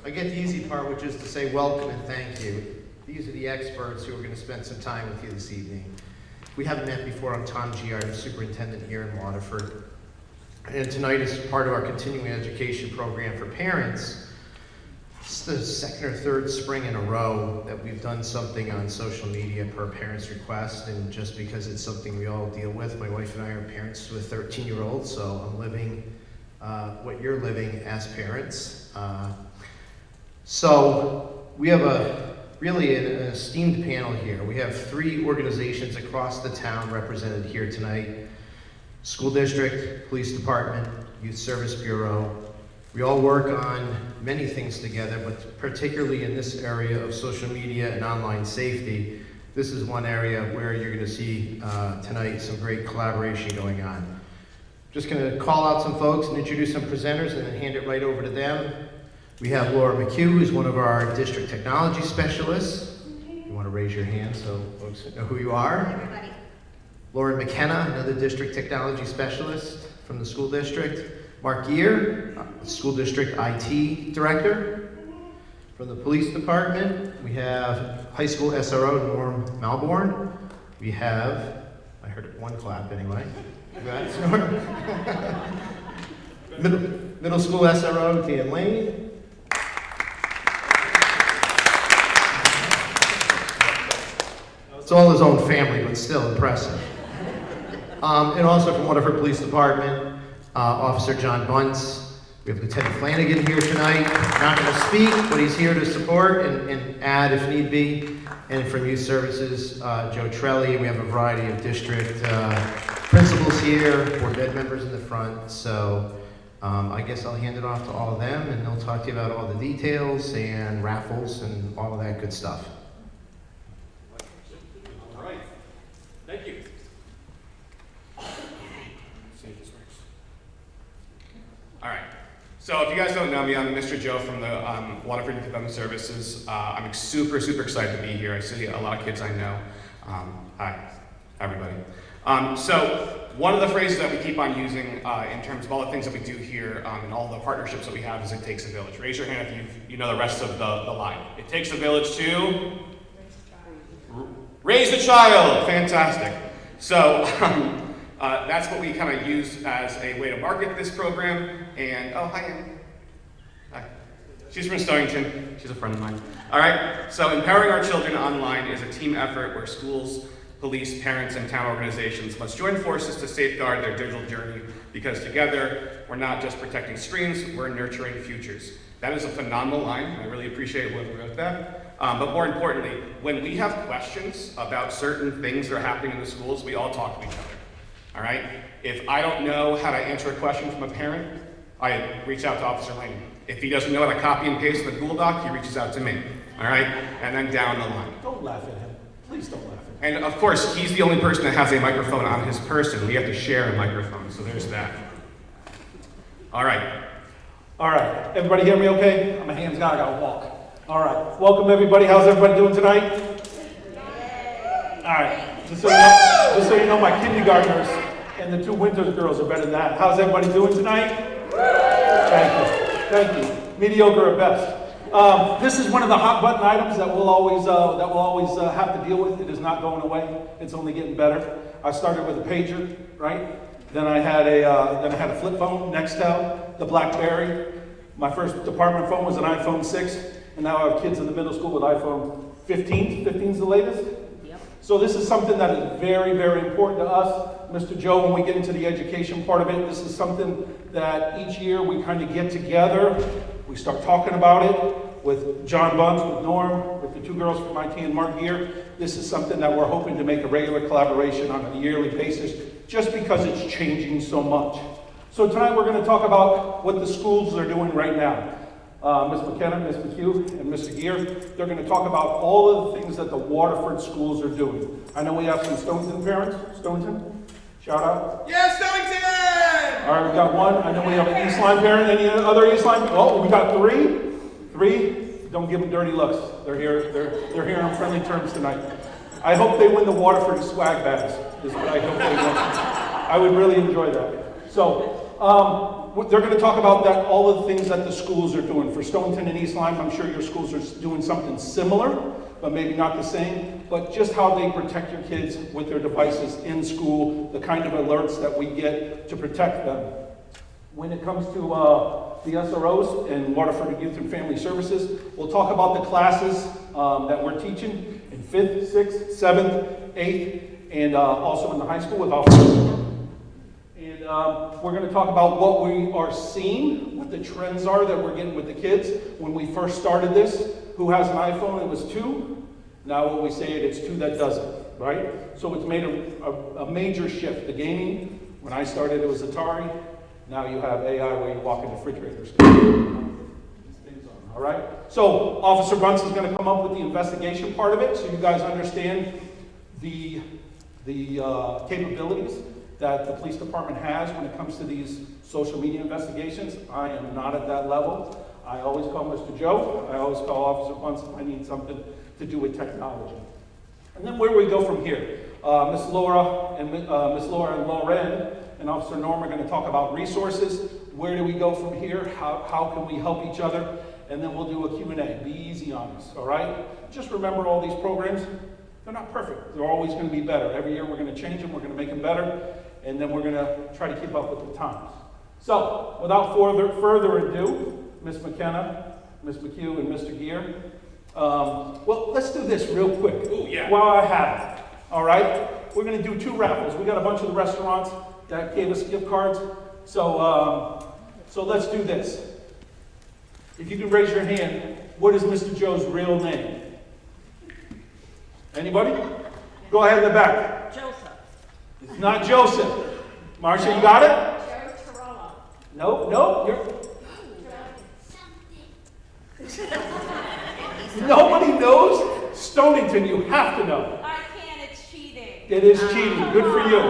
I get the easy part, which is to say welcome and thank you. These are the experts who are going to spend some time with you this evening. If we haven't met before, I'm Tom Giard, I'm superintendent here in Waterford. And tonight is part of our continuing education program for parents. It's the second or third spring in a row that we've done something on social media per parent's request, and just because it's something we all deal with. My wife and I are parents with 13-year-olds, so I'm living what you're living as parents. So we have an esteemed panel here. We have 3 organizations across the town represented here tonight: school district, police department, youth service bureau. We all work on many things together, but particularly in this area of social media and online safety, this is one area where you're going to see tonight some great collaboration going on. Just going to call out some folks and introduce some presenters and then hand it right over to them. We have Laura McHugh, who's one of our district technology specialists. You want to raise your hand so folks know who you are. Hi, everybody. Lauren McKenna, another district technology specialist from the school district. Mark Gear, school district IT director. From the police department, we have high school SRO Norm Malborn. We have, I heard one clap anyway. Congrats, Norm. Middle school SRO Dan Lane. It's all his own family, but still impressive. And also from Waterford Police Department, Officer John Bunce. We have Lieutenant Flanagan here tonight. Not going to speak, but he's here to support and add if need be. And from Youth Services, Joe Trelli. We have a variety of district principals here, board ed members in the front. So I guess I'll hand it off to all of them, and they'll talk to you about all the details and raffles and all of that good stuff. All right. Thank you. All right, so if you guys don't know me, I'm Mr. Joe from the Waterford Youth Development Services. I'm super excited to be here. I see a lot of kids I know. Hi, everybody. So one of the phrases that we keep on using in terms of all the things that we do here and all the partnerships that we have is it takes a village. Raise your hand if you know the rest of the line. It takes a village to raise a child. Fantastic. So that's what we kind of use as a way to market this program. And, oh, hi, Annie. Hi. She's from Stonington. She's a friend of mine. All right, so empowering our children online is a team effort where schools, police, parents, and town organizations must join forces to safeguard their digital journey, because together, we're not just protecting screens, we're nurturing futures. That is a phenomenal line, and I really appreciate whoever wrote that. But more importantly, when we have questions about certain things that are happening in the schools, we all talk to each other. All right? If I don't know how to answer a question from a parent, I reach out to Officer Lane. If he doesn't know how to copy and paste the Google Doc, he reaches out to me. All right? And then down the line. Don't laugh at him. Please don't laugh at him. And of course, he's the only person that has a microphone on his person. We have to share a microphone, so there's that. All right. All right. Everybody hear me okay? I'm a hands guy. I gotta walk. All right. Welcome, everybody. How's everybody doing tonight? All right. Just so you know, my kindergartners and the 2 Winters girls are better than that. How's everybody doing tonight? Thank you. Mediocre at best. This is one of the hot button items that we'll always have to deal with. It is not going away. It's only getting better. I started with a pager, right? Then I had a flip phone, Nextel, the BlackBerry. My first department phone was an iPhone 6, and now I have kids in the middle school with iPhone 15. 15's the latest. So this is something that is very important to us. Mr. Joe, when we get into the education part of it, this is something that each year we kind of get together. We start talking about it with John Bunce, with Norm, with the 2 girls from IT and Mark Gear. This is something that we're hoping to make a regular collaboration on a yearly basis, just because it's changing so much. So tonight we're going to talk about what the schools are doing right now. Ms. McKenna, Ms. McHugh, and Mr. Gear, they're going to talk about all of the things that the Waterford schools are doing. I know we have some Stonington parents. Stonington? Shout out. Yes, Stonington! All right, we got one. I know we have an East Line parent. Any other East Line? Oh, we got 3. 3. Don't give them dirty looks. They're here. They're here on friendly terms tonight. I hope they win the Waterford swag bags. Is what I hope they win. I would really enjoy that. So, They're going to talk about that, all of the things that the schools are doing. For Stonington and East Lyme, I'm sure your schools are doing something similar, but maybe not the same. But just how they protect your kids with their devices in school, the kind of alerts that we get to protect them. When it comes to the SROs and Waterford Youth and Family Services, we'll talk about the classes that we're teaching in 5th, 6th, 7th, 8th, and also in the high school with Officer. And we're going to talk about what we are seeing, what the trends are that we're getting with the kids. When we first started this, who has an iPhone? It was 2. Now when we say it, it's 2 that doesn't, right? So it's made a major shift. The gaming, when I started, it was Atari. Now you have AI where you walk in refrigerators. All right? So Officer Brunson's going to come up with the investigation part of it, so you guys understand the capabilities that the police department has when it comes to these social media investigations. I am not at that level. I always call Mr. Joe. I always call Officer Brunson if I need something to do with technology. And then where do we go from here? Miss Laura and Lauren and Officer Norm are going to talk about resources. Where do we go from here? How can we help each other? And then we'll do a Q&A. Be easy on us, all right? Just remember all these programs, they're not perfect. They're always going to be better. Every year we're going to change them. We're going to make them better. And then we're going to try to keep up with the times. So, without further ado, Miss McKenna, Miss McHugh, and Mr. Gear, well, let's do this real quick. Ooh, yeah. While I have it, all right? We're going to do 2 raffles. We got a bunch of the restaurants that gave us gift cards. So let's do this. If you can raise your hand, what is Mr. Joe's real name? Anybody? Go ahead in the back. Joseph. It's not Joseph. Marcia, you got it? Joe Torello. Nope. Nobody knows Stonington. You have to know. I can't, it's cheating. It is cheating. Good for you.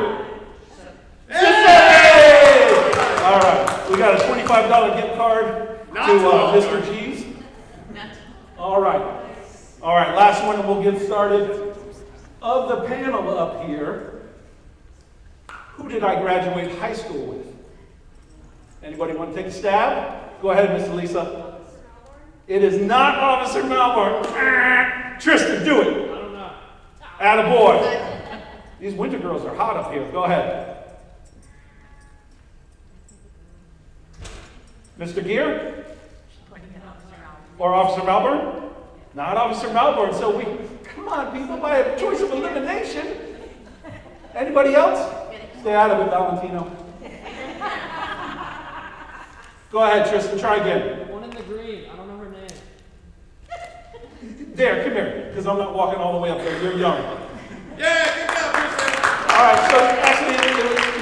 Yay! All right. We got a $25 gift card to Mr. G's. All right. Last one and we'll get started. Of the panel up here, who did I graduate high school with? Anybody want to take a stab? Go ahead, Miss Lisa. It is not Officer Malborn. Tristan, do it. I don't know. Attaboy. These winter girls are hot up here. Go ahead. Mr. Gear? Or Officer Malborn? Not Officer Malborn. So come on, people, by a choice of elimination. Anybody else? Stay out of it, Valentino. Go ahead, Tristan, try again. One in the green. I don't know her name. There, come here, because I'm not walking all the way up there. You're young. Yeah, good job, Kristen. All right, so actually,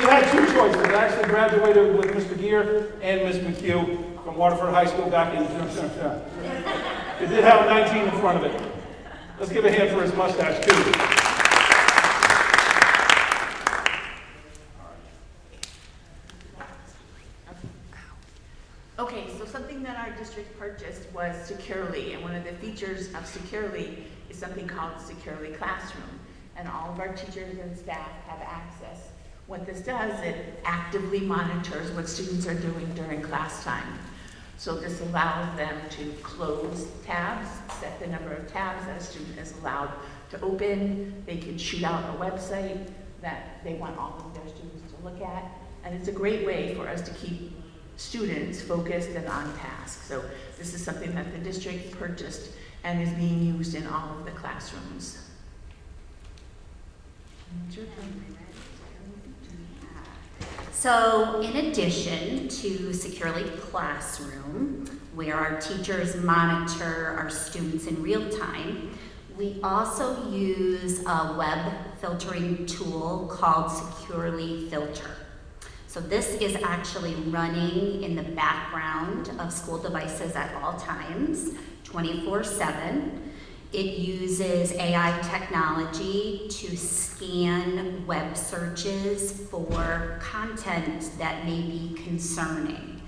you had 2 choices. I actually graduated with Mr. Gear and Miss McHugh from Waterford High School back in... It did have a 19 in front of it. Let's give a hand for his mustache, too. Okay, so something that our district purchased was Securely, and one of the features of Securely is something called Securely Classroom, and all of our teachers and staff have access. What this does, it actively monitors what students are doing during class time. So this allows them to close tabs, set the number of tabs that a student is allowed to open. They can shoot out a website that they want all of their students to look at, and it's a great way for us to keep students focused and on task. So this is something that the district purchased and is being used in all of the classrooms. So in addition to Securely Classroom, where our teachers monitor our students in real time, we also use a web filtering tool called Securely Filter. So this is actually running in the background of school devices at all times, 24/7. It uses AI technology to scan web searches for content that may be concerning.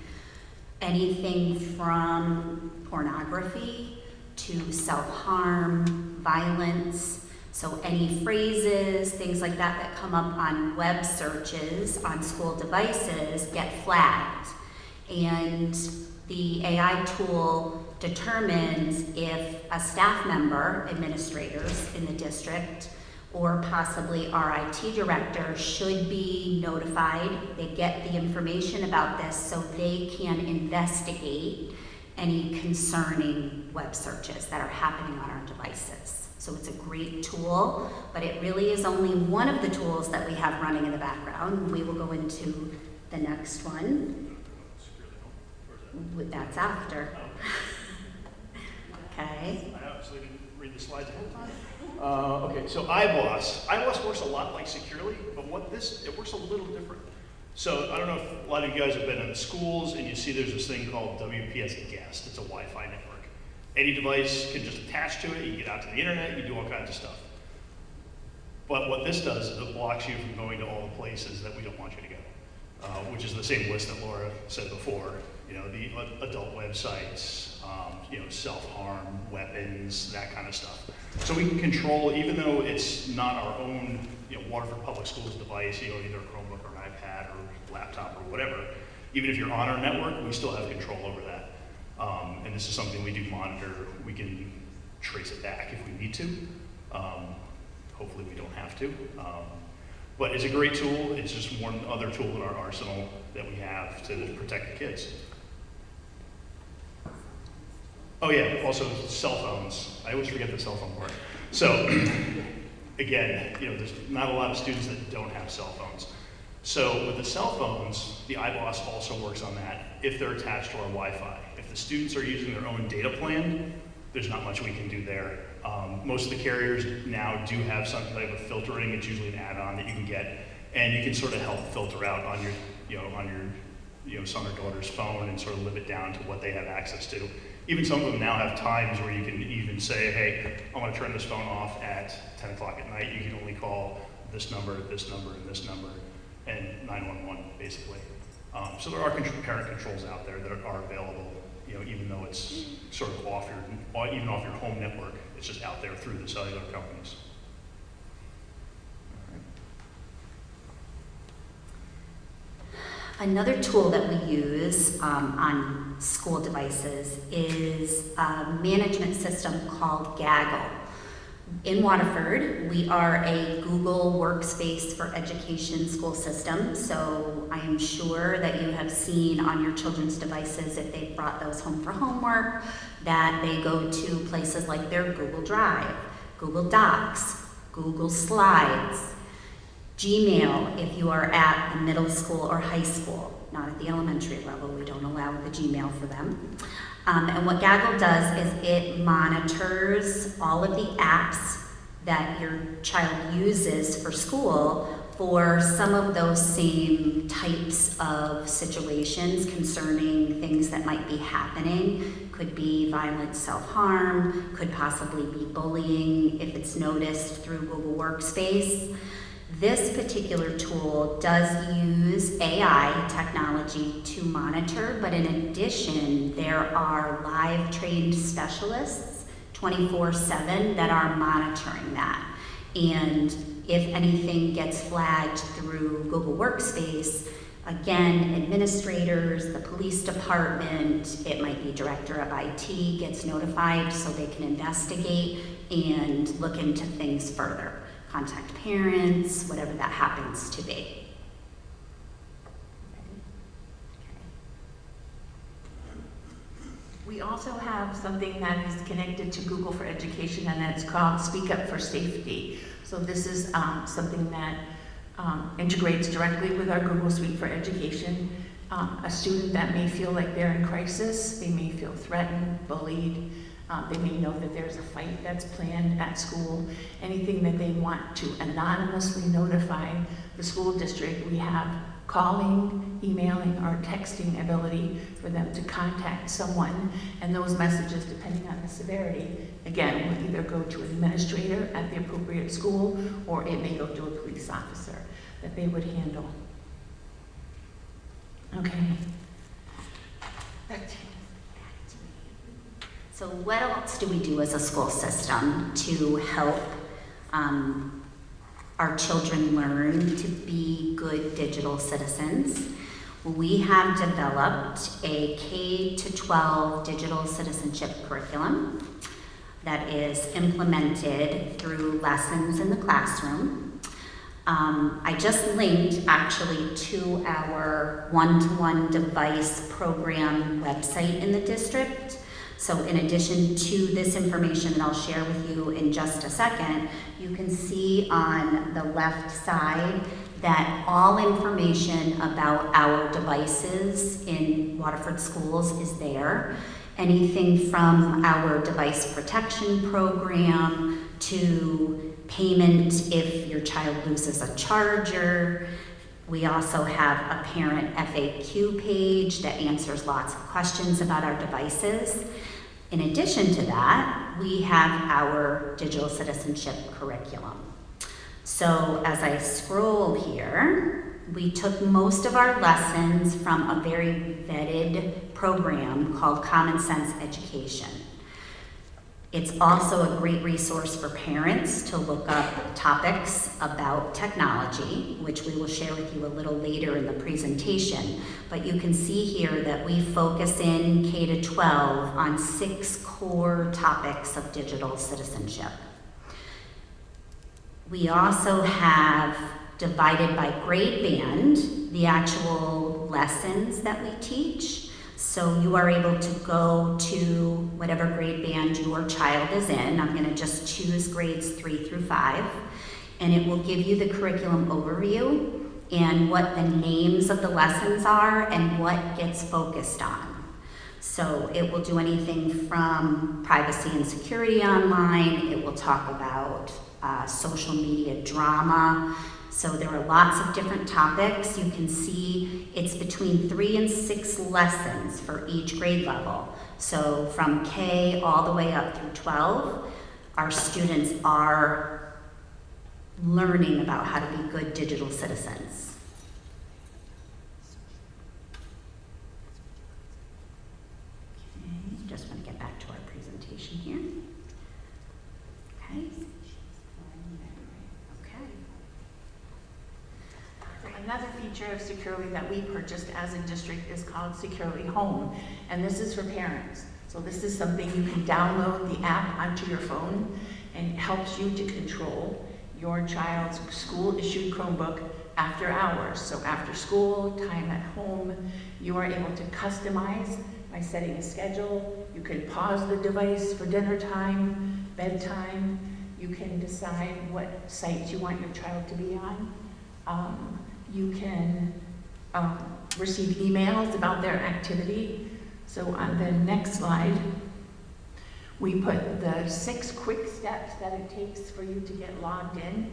Anything from pornography to self-harm, violence. So any phrases, things like that that come up on web searches on school devices get flagged. And the AI tool determines if a staff member, administrators in the district, or possibly our IT director should be notified. They get the information about this so they can investigate any concerning web searches that are happening on our devices. So it's a great tool, but it really is only one of the tools that we have running in the background. We will go into the next one. That's after. Okay. I obviously didn't read the slides ahead of time. Okay, so iBoss works a lot like Securely, but it works a little different. So I don't know if a lot of you guys have been in the schools and you see there's this thing called WPS Guest. It's a Wi-Fi network. Any device can just attach to it, you can get out to the internet, you can do all kinds of stuff. But what this does is it blocks you from going to all the places that we don't want you to go, which is the same list that Laura said before. You know, the adult websites, self-harm, weapons, that kind of stuff. So we can control, even though it's not our own, Waterford Public Schools device, either a Chromebook or an iPad or laptop or whatever, even if you're on our network, we still have control over that. And this is something we do monitor. We can trace it back if we need to. Hopefully we don't have to. But it's a great tool. It's just one other tool in our arsenal that we have to protect the kids. Oh yeah, also cell phones. I always forget the cell phone part. So again, there's not a lot of students that don't have cell phones. So with the cell phones, the iBoss also works on that if they're attached to our Wi-Fi. If the students are using their own data plan, there's not much we can do there. Most of the carriers now do have some type of filtering. It's usually an add-on that you can get, and you can sort of help filter out on your son or daughter's phone and sort of limit down to what they have access to. Even some of them now have times where you can even say, hey, I want to turn this phone off at 10 o'clock at night. You can only call this number, and this number, and 911, basically. So there are parent controls out there that are available, even though it's sort of off your home network. It's just out there through the cellular companies. Another tool that we use on school devices is a management system called Gaggle. In Waterford, we are a Google Workspace for Education school system, so I am sure that you have seen on your children's devices, if they've brought those home for homework, that they go to places like their Google Drive, Google Docs, Google Slides, Gmail if you are at the middle school or high school, not at the elementary level. We don't allow the Gmail for them. And what Gaggle does is it monitors all of the apps that your child uses for school for some of those same types of situations concerning things that might be happening. Could be violent self-harm, could possibly be bullying if it's noticed through Google Workspace. This particular tool does use AI technology to monitor, but in addition, there are live trained specialists 24/7 that are monitoring that. And if anything gets flagged through Google Workspace, again, administrators, the police department, it might be director of IT gets notified so they can investigate and look into things further. Contact parents, whatever that happens to be. We also have something that is connected to Google for Education, and that's called Speak Up for Safety. So this is something that integrates directly with our Google Suite for Education. A student that may feel like they're in crisis, they may feel threatened, bullied, they may know that there's a fight that's planned at school, anything that they want to anonymously notify the school district. We have calling, emailing, or texting ability for them to contact someone, and those messages, depending on the severity, again, will either go to an administrator at the appropriate school, or it may go to a police officer that they would handle. Okay. Back to you. So what else do we do as a school system to help our children learn to be good digital citizens? We have developed a K-12 digital citizenship curriculum that is implemented through lessons in the classroom. I just linked actually to our one-to-one device program website in the district. So in addition to this information that I'll share with you in just a second, you can see on the left side that all information about our devices in Waterford schools is there. Anything from our device protection program to payment if your child loses a charger. We also have a parent FAQ page that answers lots of questions about our devices. In addition to that, we have our digital citizenship curriculum. So as I scroll here, we took most of our lessons from a very vetted program called Common Sense Education. It's also a great resource for parents to look up topics about technology, which we will share with you a little later in the presentation. But you can see here that we focus in K-12 on 6 core topics of digital citizenship. We also have divided by grade band the actual lessons that we teach. So you are able to go to whatever grade band your child is in. I'm going to just choose grades 3 through 5. And it will give you the curriculum overview and what the names of the lessons are and what gets focused on. So it will do anything from privacy and security online. It will talk about social media drama. So there are lots of different topics. You can see it's between 3 and 6 lessons for each grade level. So from K all the way up through 12, our students are learning about how to be good digital citizens. Okay, just want to get back to our presentation here. Okay. Another feature of Securely that we purchased as a district is called Securely Home, and this is for parents. So this is something you can download the app onto your phone, and it helps you to control your child's school-issued Chromebook after hours. So after school, time at home, you are able to customize by setting a schedule. You can pause the device for dinner time, bedtime. You can decide what sites you want your child to be on. You can receive emails about their activity. So on the next slide, we put the 6 quick steps that it takes for you to get logged in.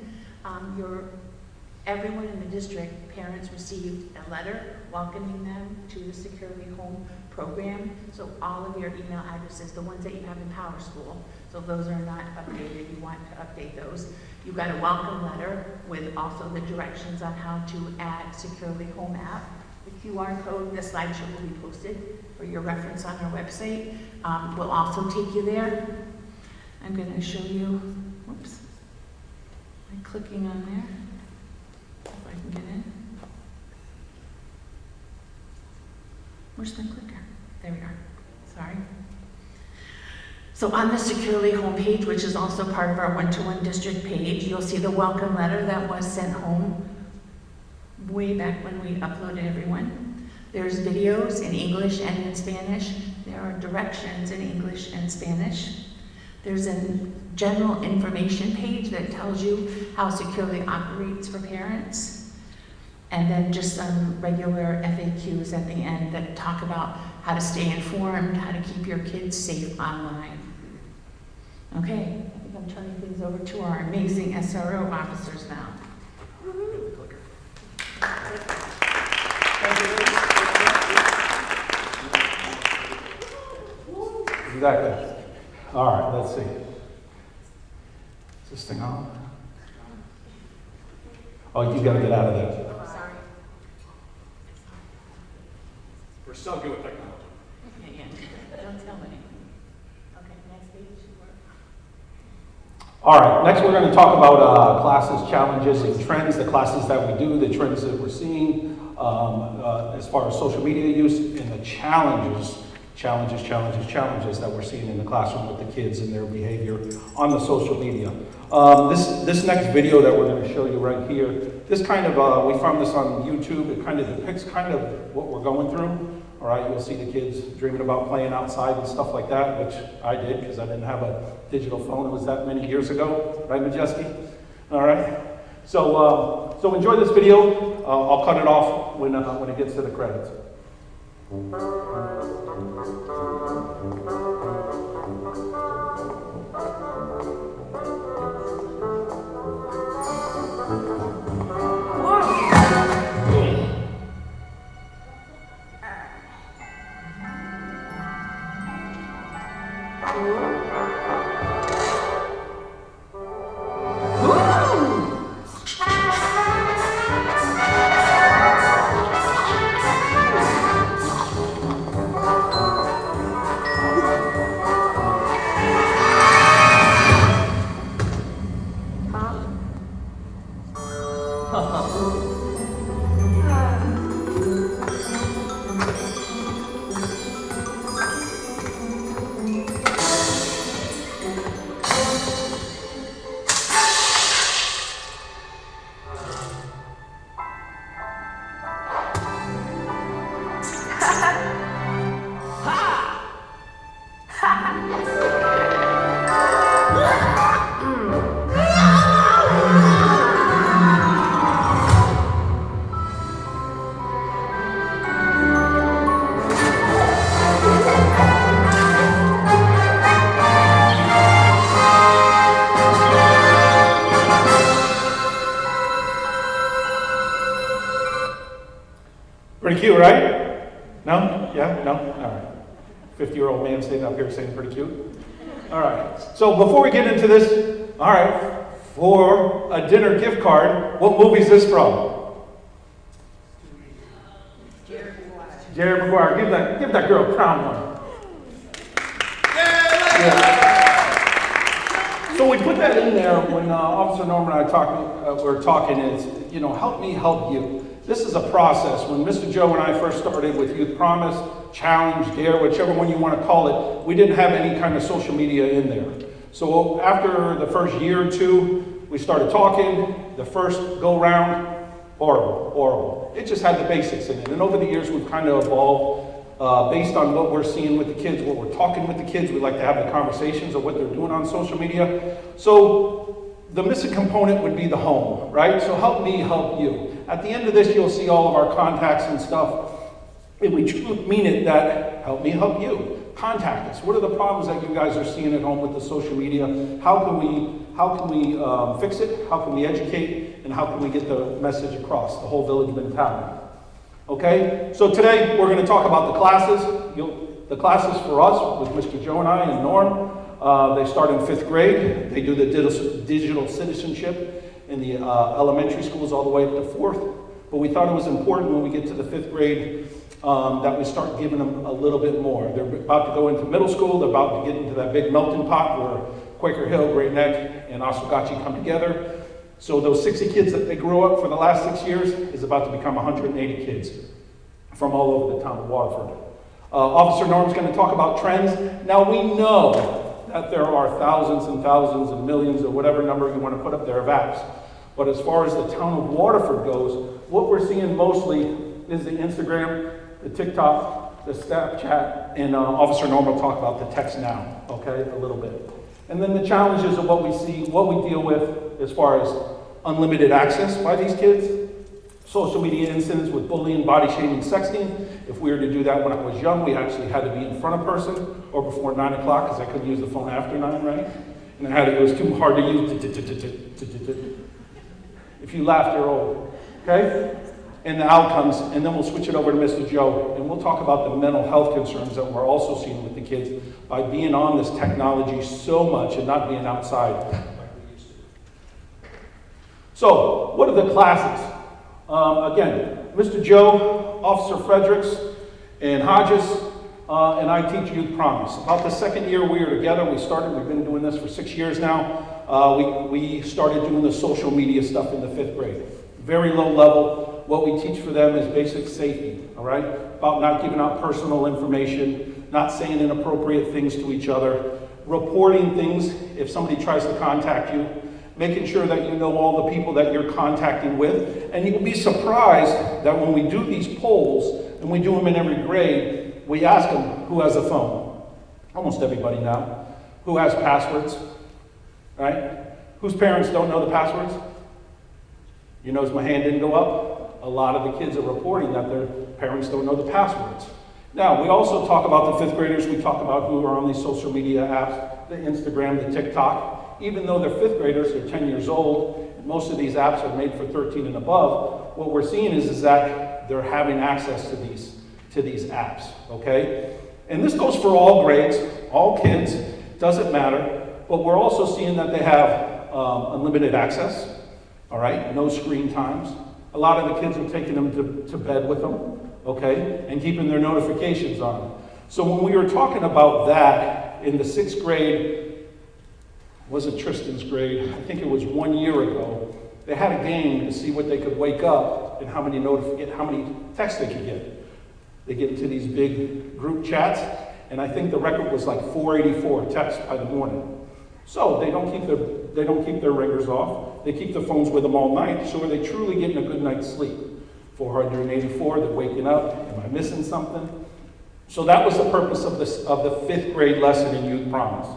Everyone in the district, parents received a letter welcoming them to the Securely Home program. So all of your email addresses, the ones that you have in Power School, so if those are not updated, you want to update those. You got a welcome letter with also the directions on how to add Securely Home app. The QR code, the slideshow will be posted for your reference on our website. Will also take you there. I'm going to show you, whoops, by clicking on there, if I can get in. Where's the clicker? There we are, sorry. So on the Securely Home page, which is also part of our one-to-one district page, you'll see the welcome letter that was sent home way back when we uploaded everyone. There's videos in English and in Spanish. There are directions in English and Spanish. There's a general information page that tells you how Securely operates for parents. And then just some regular FAQs at the end that talk about how to stay informed, how to keep your kids safe online. Okay, I think I'm turning things over to our amazing SRO officers now. Exactly. All right, let's see. Is this thing on? Oh, you gotta get out of there. Sorry. We're so good with technology. Yeah, don't tell me. Okay, next page. All right, next we're going to talk about classes, challenges, and trends, the classes that we do, the trends that we're seeing. as far as social media use and the challenges that we're seeing in the classroom with the kids and their behavior on the social media. This next video that we're going to show you right here, this kind of, we found this on YouTube. It kind of depicts kind of what we're going through. All right, you'll see the kids dreaming about playing outside and stuff like that, which I did because I didn't have a digital phone. It was that many years ago, right, Majeski? All right. So enjoy this video. I'll cut it off when it gets to the credits. Pretty cute, right? No? Yeah? No? All right. 50-year-old man sitting up here saying pretty cute. All right. So before we get into this, all right, for a dinner gift card, what movie is this from? Jerry Maguire. Give that girl a crown one. Yeah. So we put that in there when Officer Norman and I were talking. Is help me help you. This is a process. When Mr. Joe and I first started with Youth Promise, Challenge, Dare, whichever one you want to call it, we didn't have any kind of social media in there. So after the first year or two, we started talking. The first go round, horrible. It just had the basics in it. And over the years, we've kind of evolved based on what we're seeing with the kids, what we're talking with the kids. We like to have the conversations of what they're doing on social media. So the missing component would be the home, right? So help me help you. At the end of this, you'll see all of our contacts and stuff. And we truly mean it that help me help you. Contact us. What are the problems that you guys are seeing at home with the social media? How can we fix it? How can we educate? And how can we get the message across, the whole village mentality? Okay? So today, we're going to talk about the classes. The classes for us, with Mr. Joe and I and Norm, they start in 5th grade. They do the digital citizenship in the elementary schools all the way up to 4th. But we thought it was important when we get to the 5th grade that we start giving them a little bit more. They're about to go into middle school. They're about to get into that big melting pot where Quaker Hill, Great Neck, and Oswegatchie come together. So those 60 kids that they grew up for the last 6 years is about to become 180 kids from all over the town of Waterford. Officer Norm's going to talk about trends. Now we know that there are thousands and thousands and millions or whatever number you want to put up there of apps. But as far as the town of Waterford goes, what we're seeing mostly is the Instagram, the TikTok, the Snapchat, and Officer Norm will talk about the text now, okay, a little bit. And then the challenges of what we see, what we deal with as far as unlimited access by these kids, social media incidents with bullying, body shaming, sexting. If we were to do that when I was young, we actually had to be in front of person or before 9 o'clock because I couldn't use the phone after 9, right? And it was too hard to use. If you laugh, you're old, okay? And the outcomes, and then we'll switch it over to Mr. Joe, and we'll talk about the mental health concerns that we're also seeing with the kids by being on this technology so much and not being outside like we used to. So, what are the classes? Again, Mr. Joe, Officer Fredericks, and Hodges, and I teach Youth Promise. About the second year we were together, we've been doing this for 6 years now. We started doing the social media stuff in the 5th grade. Very low level. what we teach for them is basic safety, all right? About not giving out personal information, not saying inappropriate things to each other, reporting things if somebody tries to contact you, making sure that you know all the people that you're contacting with. And you'll be surprised that when we do these polls, and we do them in every grade, we ask them who has a phone. Almost everybody now. Who has passwords, right? Whose parents don't know the passwords? You notice my hand didn't go up? A lot of the kids are reporting that their parents don't know the passwords. Now, we also talk about the fifth graders. We talk about who are on these social media apps, the Instagram, the TikTok. Even though they're fifth graders, they're 10 years old, and most of these apps are made for 13 and above, what we're seeing is that they're having access to these apps, okay? And this goes for all grades, all kids, doesn't matter, but we're also seeing that they have unlimited access, all right? No screen times. A lot of the kids are taking them to bed with them, okay? And keeping their notifications on. So when we were talking about that in the 6th grade, wasn't Tristan's grade, I think it was 1 year ago, they had a game to see what they could wake up and how many texts they could get. They get into these big group chats, and I think the record was like 484 texts by the morning. So they don't keep their ringers off. They keep the phones with them all night. So are they truly getting a good night's sleep? 484, they're waking up. Am I missing something? So that was the purpose of the 5th grade lesson in Youth Promise.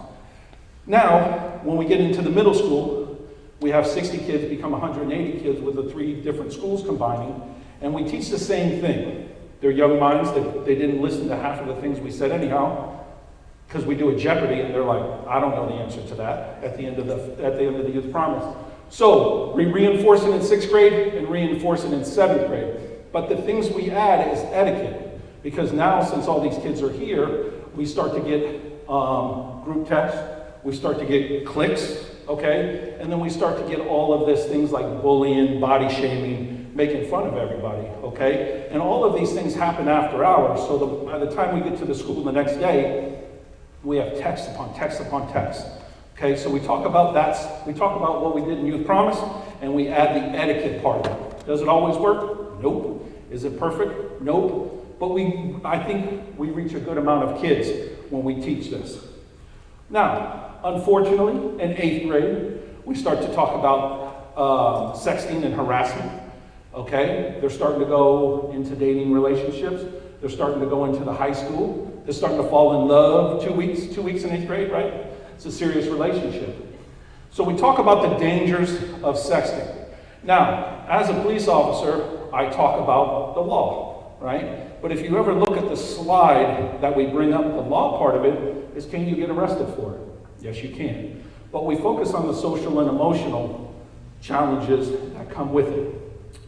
Now, when we get into the middle school, we have 60 kids become 180 kids with the 3 different schools combining, and we teach the same thing. They're young minds, they didn't listen to half of the things we said anyhow, because we do a Jeopardy, and they're like, I don't know the answer to that at the end of the Youth Promise. So we reinforce it in 6th grade and reinforce it in 7th grade. But the things we add is etiquette, because now since all these kids are here, we start to get group texts, we start to get cliques, okay? And then we start to get all of this things like bullying, body shaming, making fun of everybody, okay? And all of these things happen after hours, so by the time we get to the school the next day, we have text upon text upon text. Okay, so we talk about that. We talk about what we did in Youth Promise, and we add the etiquette part of it. Does it always work? Nope. Is it perfect? Nope. But I think we reach a good amount of kids when we teach this. Now, unfortunately, in 8th grade, we start to talk about sexting and harassment. Okay, they're starting to go into dating relationships. They're starting to go into the high school. They're starting to fall in love. 2 weeks in 8th grade, right? It's a serious relationship. So we talk about the dangers of sexting. Now, as a police officer, I talk about the law, right? But if you ever look at the slide that we bring up, the law part of it is, can you get arrested for it? Yes, you can. But we focus on the social and emotional challenges that come with it.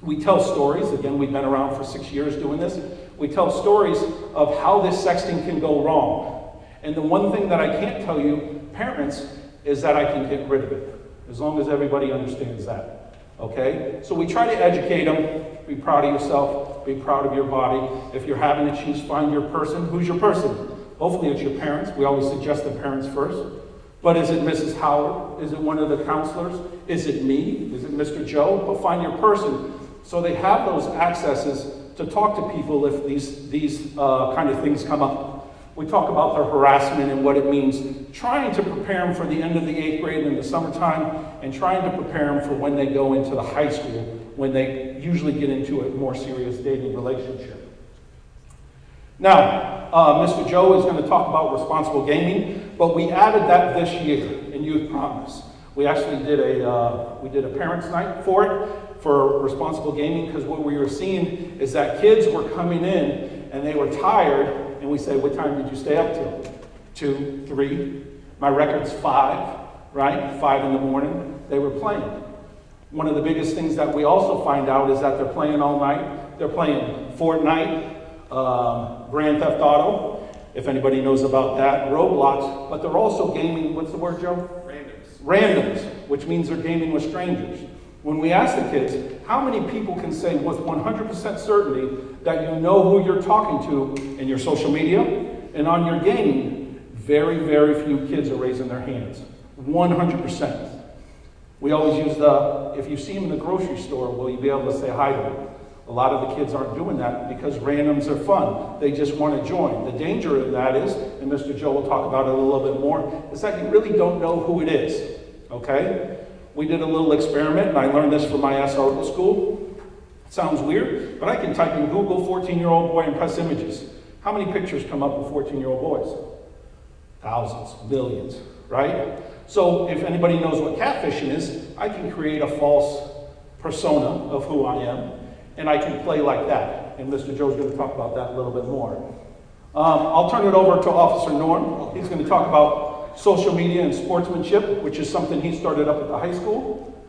We tell stories. Again, we've been around for 6 years doing this. We tell stories of how this sexting can go wrong. And the one thing that I can't tell you, parents, is that I can get rid of it, as long as everybody understands that, okay? So we try to educate them. Be proud of yourself. Be proud of your body. If you're having to choose, find your person. Who's your person? Hopefully it's your parents. We always suggest the parents first. But is it Mrs. Howard? Is it one of the counselors? Is it me? Is it Mr. Joe? But find your person. So they have those accesses to talk to people if these kind of things come up. We talk about the harassment and what it means, trying to prepare them for the end of the 8th grade in the summertime, and trying to prepare them for when they go into the high school, when they usually get into a more serious dating relationship. Now, Mr. Joe is going to talk about responsible gaming, but we added that this year in Youth Promise. We actually did a parents' night for it, for responsible gaming, because what we were seeing is that kids were coming in and they were tired, and we say, what time did you stay up till? 2, 3. My record's 5, right? 5 in the morning. They were playing. One of the biggest things that we also find out is that they're playing all night. They're playing Fortnite, Grand Theft Auto, if anybody knows about that, Roblox, but they're also gaming, what's the word, Joe? Randoms, which means they're gaming with strangers. When we ask the kids, how many people can say with 100% certainty that you know who you're talking to in your social media and on your gaming, very, very few kids are raising their hands. 100%. We always use if you see them in the grocery store, will you be able to say hi to them? A lot of the kids aren't doing that because randoms are fun. They just want to join. The danger of that is, and Mr. Joe will talk about it a little bit more, is that you really don't know who it is, okay? We did a little experiment, and I learned this from my SR school. It sounds weird, but I can type in Google 14-year-old boy and press images. How many pictures come up of 14-year-old boys? Thousands, millions, right? So if anybody knows what catfishing is, I can create a false persona of who I am, and I can play like that. And Mr. Joe's going to talk about that a little bit more. I'll turn it over to Officer Norm. He's going to talk about social media and sportsmanship, which is something he started up at the high school.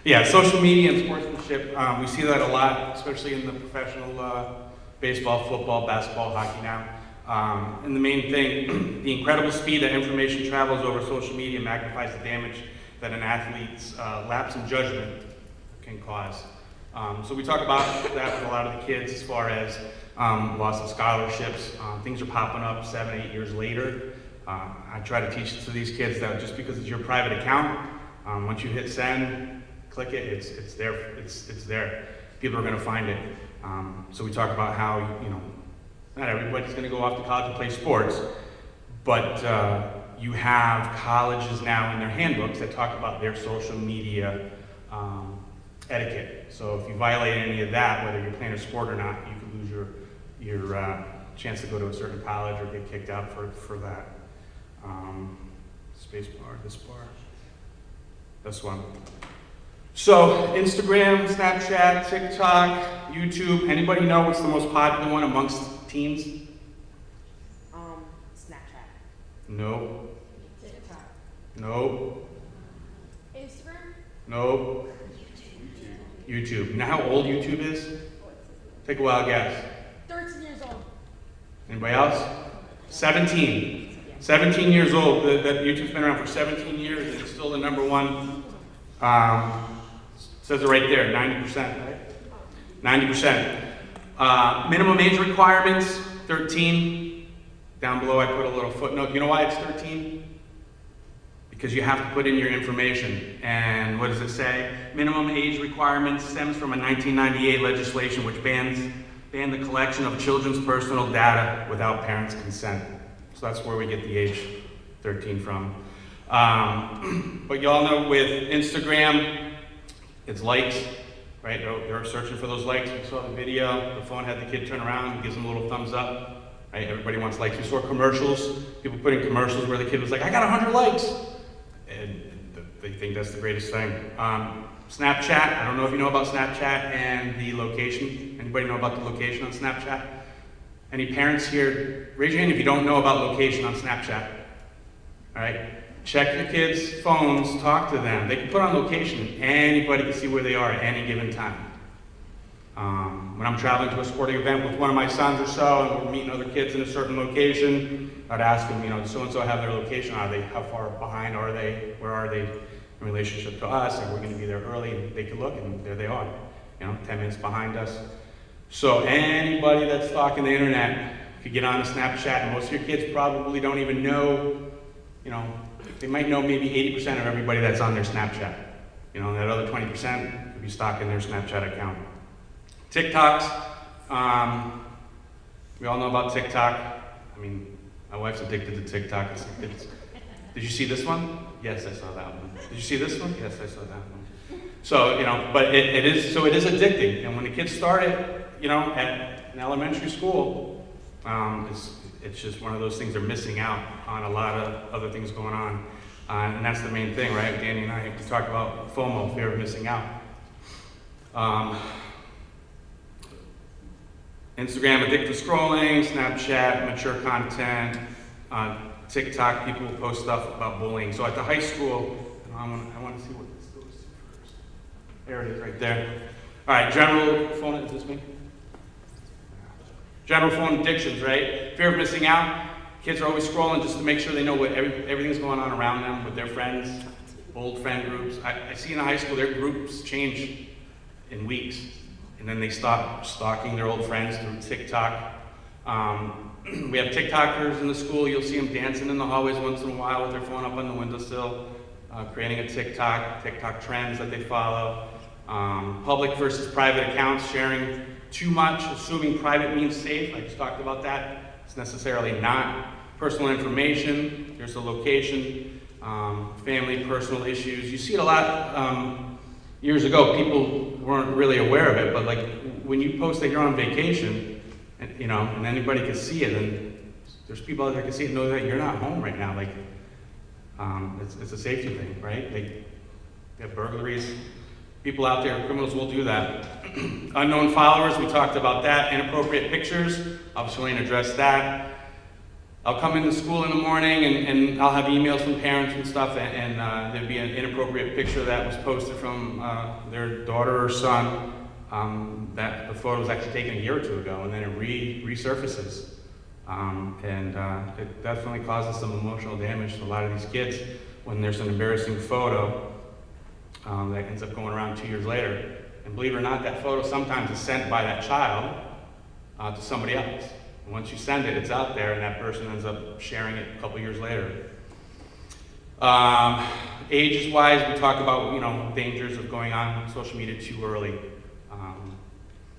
Yeah, social media and sportsmanship, we see that a lot, especially in the professional baseball, football, basketball, hockey now. And the main thing, the incredible speed that information travels over social media magnifies the damage that an athlete's lapse in judgment can cause. So we talk about that with a lot of the kids as far as loss of scholarships. Things are popping up 7, 8 years later. I try to teach to these kids that just because it's your private account, once you hit send, click it, it's there. It's there. People are going to find it. So we talk about how, you know, not everybody's going to go off to college and play sports, but you have colleges now in their handbooks that talk about their social media etiquette. So if you violate any of that, whether you're playing a sport or not, you could lose your chance to go to a certain college or get kicked out for that. Space bar, this one. So Instagram, Snapchat, TikTok, YouTube. Anybody know what's the most popular one amongst teens? Snapchat. No. TikTok. No. Instagram. No. YouTube. You know how old YouTube is? Take a wild guess. 13 years old. Anybody else? 17. 17 years old. That YouTube's been around for 17 years and it's still the number one. Says it right there, 90%, right? 90%. Minimum age requirements, 13. Down below I put a little footnote. You know why it's 13? Because you have to put in your information. And what does it say? Minimum age requirements stems from a 1998 legislation which banned the collection of children's personal data without parents' consent. So that's where we get the age 13 from. But you all know with Instagram, it's likes, right? They're searching for those likes. We saw the video, the phone had the kid turn around and gives them a little thumbs up, right? Everybody wants likes. We saw commercials, people putting commercials where the kid was like, I got 100 likes. And they think that's the greatest thing. Snapchat, I don't know if you know about Snapchat and the location. Anybody know about the location on Snapchat? Any parents here? Raise your hand if you don't know about location on Snapchat. All right? Check your kids' phones, talk to them. They can put on location. Anybody can see where they are at any given time. When I'm traveling to a sporting event with one of my sons or so, and we're meeting other kids in a certain location, I'd ask them, you know, does so-and-so have their location? How far behind are they? Where are they in relationship to us? And we're going to be there early, and they can look, and there they are, you know, 10 minutes behind us. So anybody that's stalking the internet could get on a Snapchat, and most of your kids probably don't even know, you know, they might know maybe 80% of everybody that's on their Snapchat. You know, and that other 20% could be stalking their Snapchat account. TikToks, we all know about TikTok. I mean, my wife's addicted to TikTok. Did you see this one? Yes, I saw that one. Did you see this one? Yes, I saw that one. So, you know, but it is addicting. And when the kids start it, you know, at an elementary school, it's just one of those things they're missing out on a lot of other things going on. And that's the main thing, right? Danny and I talk about FOMO, fear of missing out. Instagram, addictive scrolling, Snapchat, mature content, TikTok, people will post stuff about bullying. So at the high school, I want to see what this goes to first. There it is, right there. All right, general phone, is this me? General phone addictions, right? Fear of missing out. Kids are always scrolling just to make sure they know what everything's going on around them with their friends, old friend groups. I see in the high school, their groups change in weeks. And then they stop stalking their old friends through TikTok. We have TikTokers in the school. You'll see them dancing in the hallways once in a while with their phone up on the windowsill, creating a TikTok trends that they follow. Public versus private accounts, sharing too much, assuming private means safe. I just talked about that. It's necessarily not. Personal information, here's the location, family, personal issues. You see it a lot years ago. People weren't really aware of it, but like when you post that you're on vacation, and and anybody can see it, and there's people out there can see it and know that you're not home right now. Like, it's a safety thing, right? They have burglaries. People out there, criminals will do that. Unknown followers, we talked about that. Inappropriate pictures, Officer Lane addressed that. I'll come into school in the morning and I'll have emails from parents and stuff, and there'd be an inappropriate picture that was posted from their daughter or son. That the photo was actually taken a year or two ago, and then it resurfaces. It definitely causes some emotional damage to a lot of these kids when there's an embarrassing photo that ends up going around 2 years later. And believe it or not, that photo sometimes is sent by that child to somebody else. And once you send it, it's out there, and that person ends up sharing it a couple years later. Ages-wise, we talk about dangers of going on social media too early.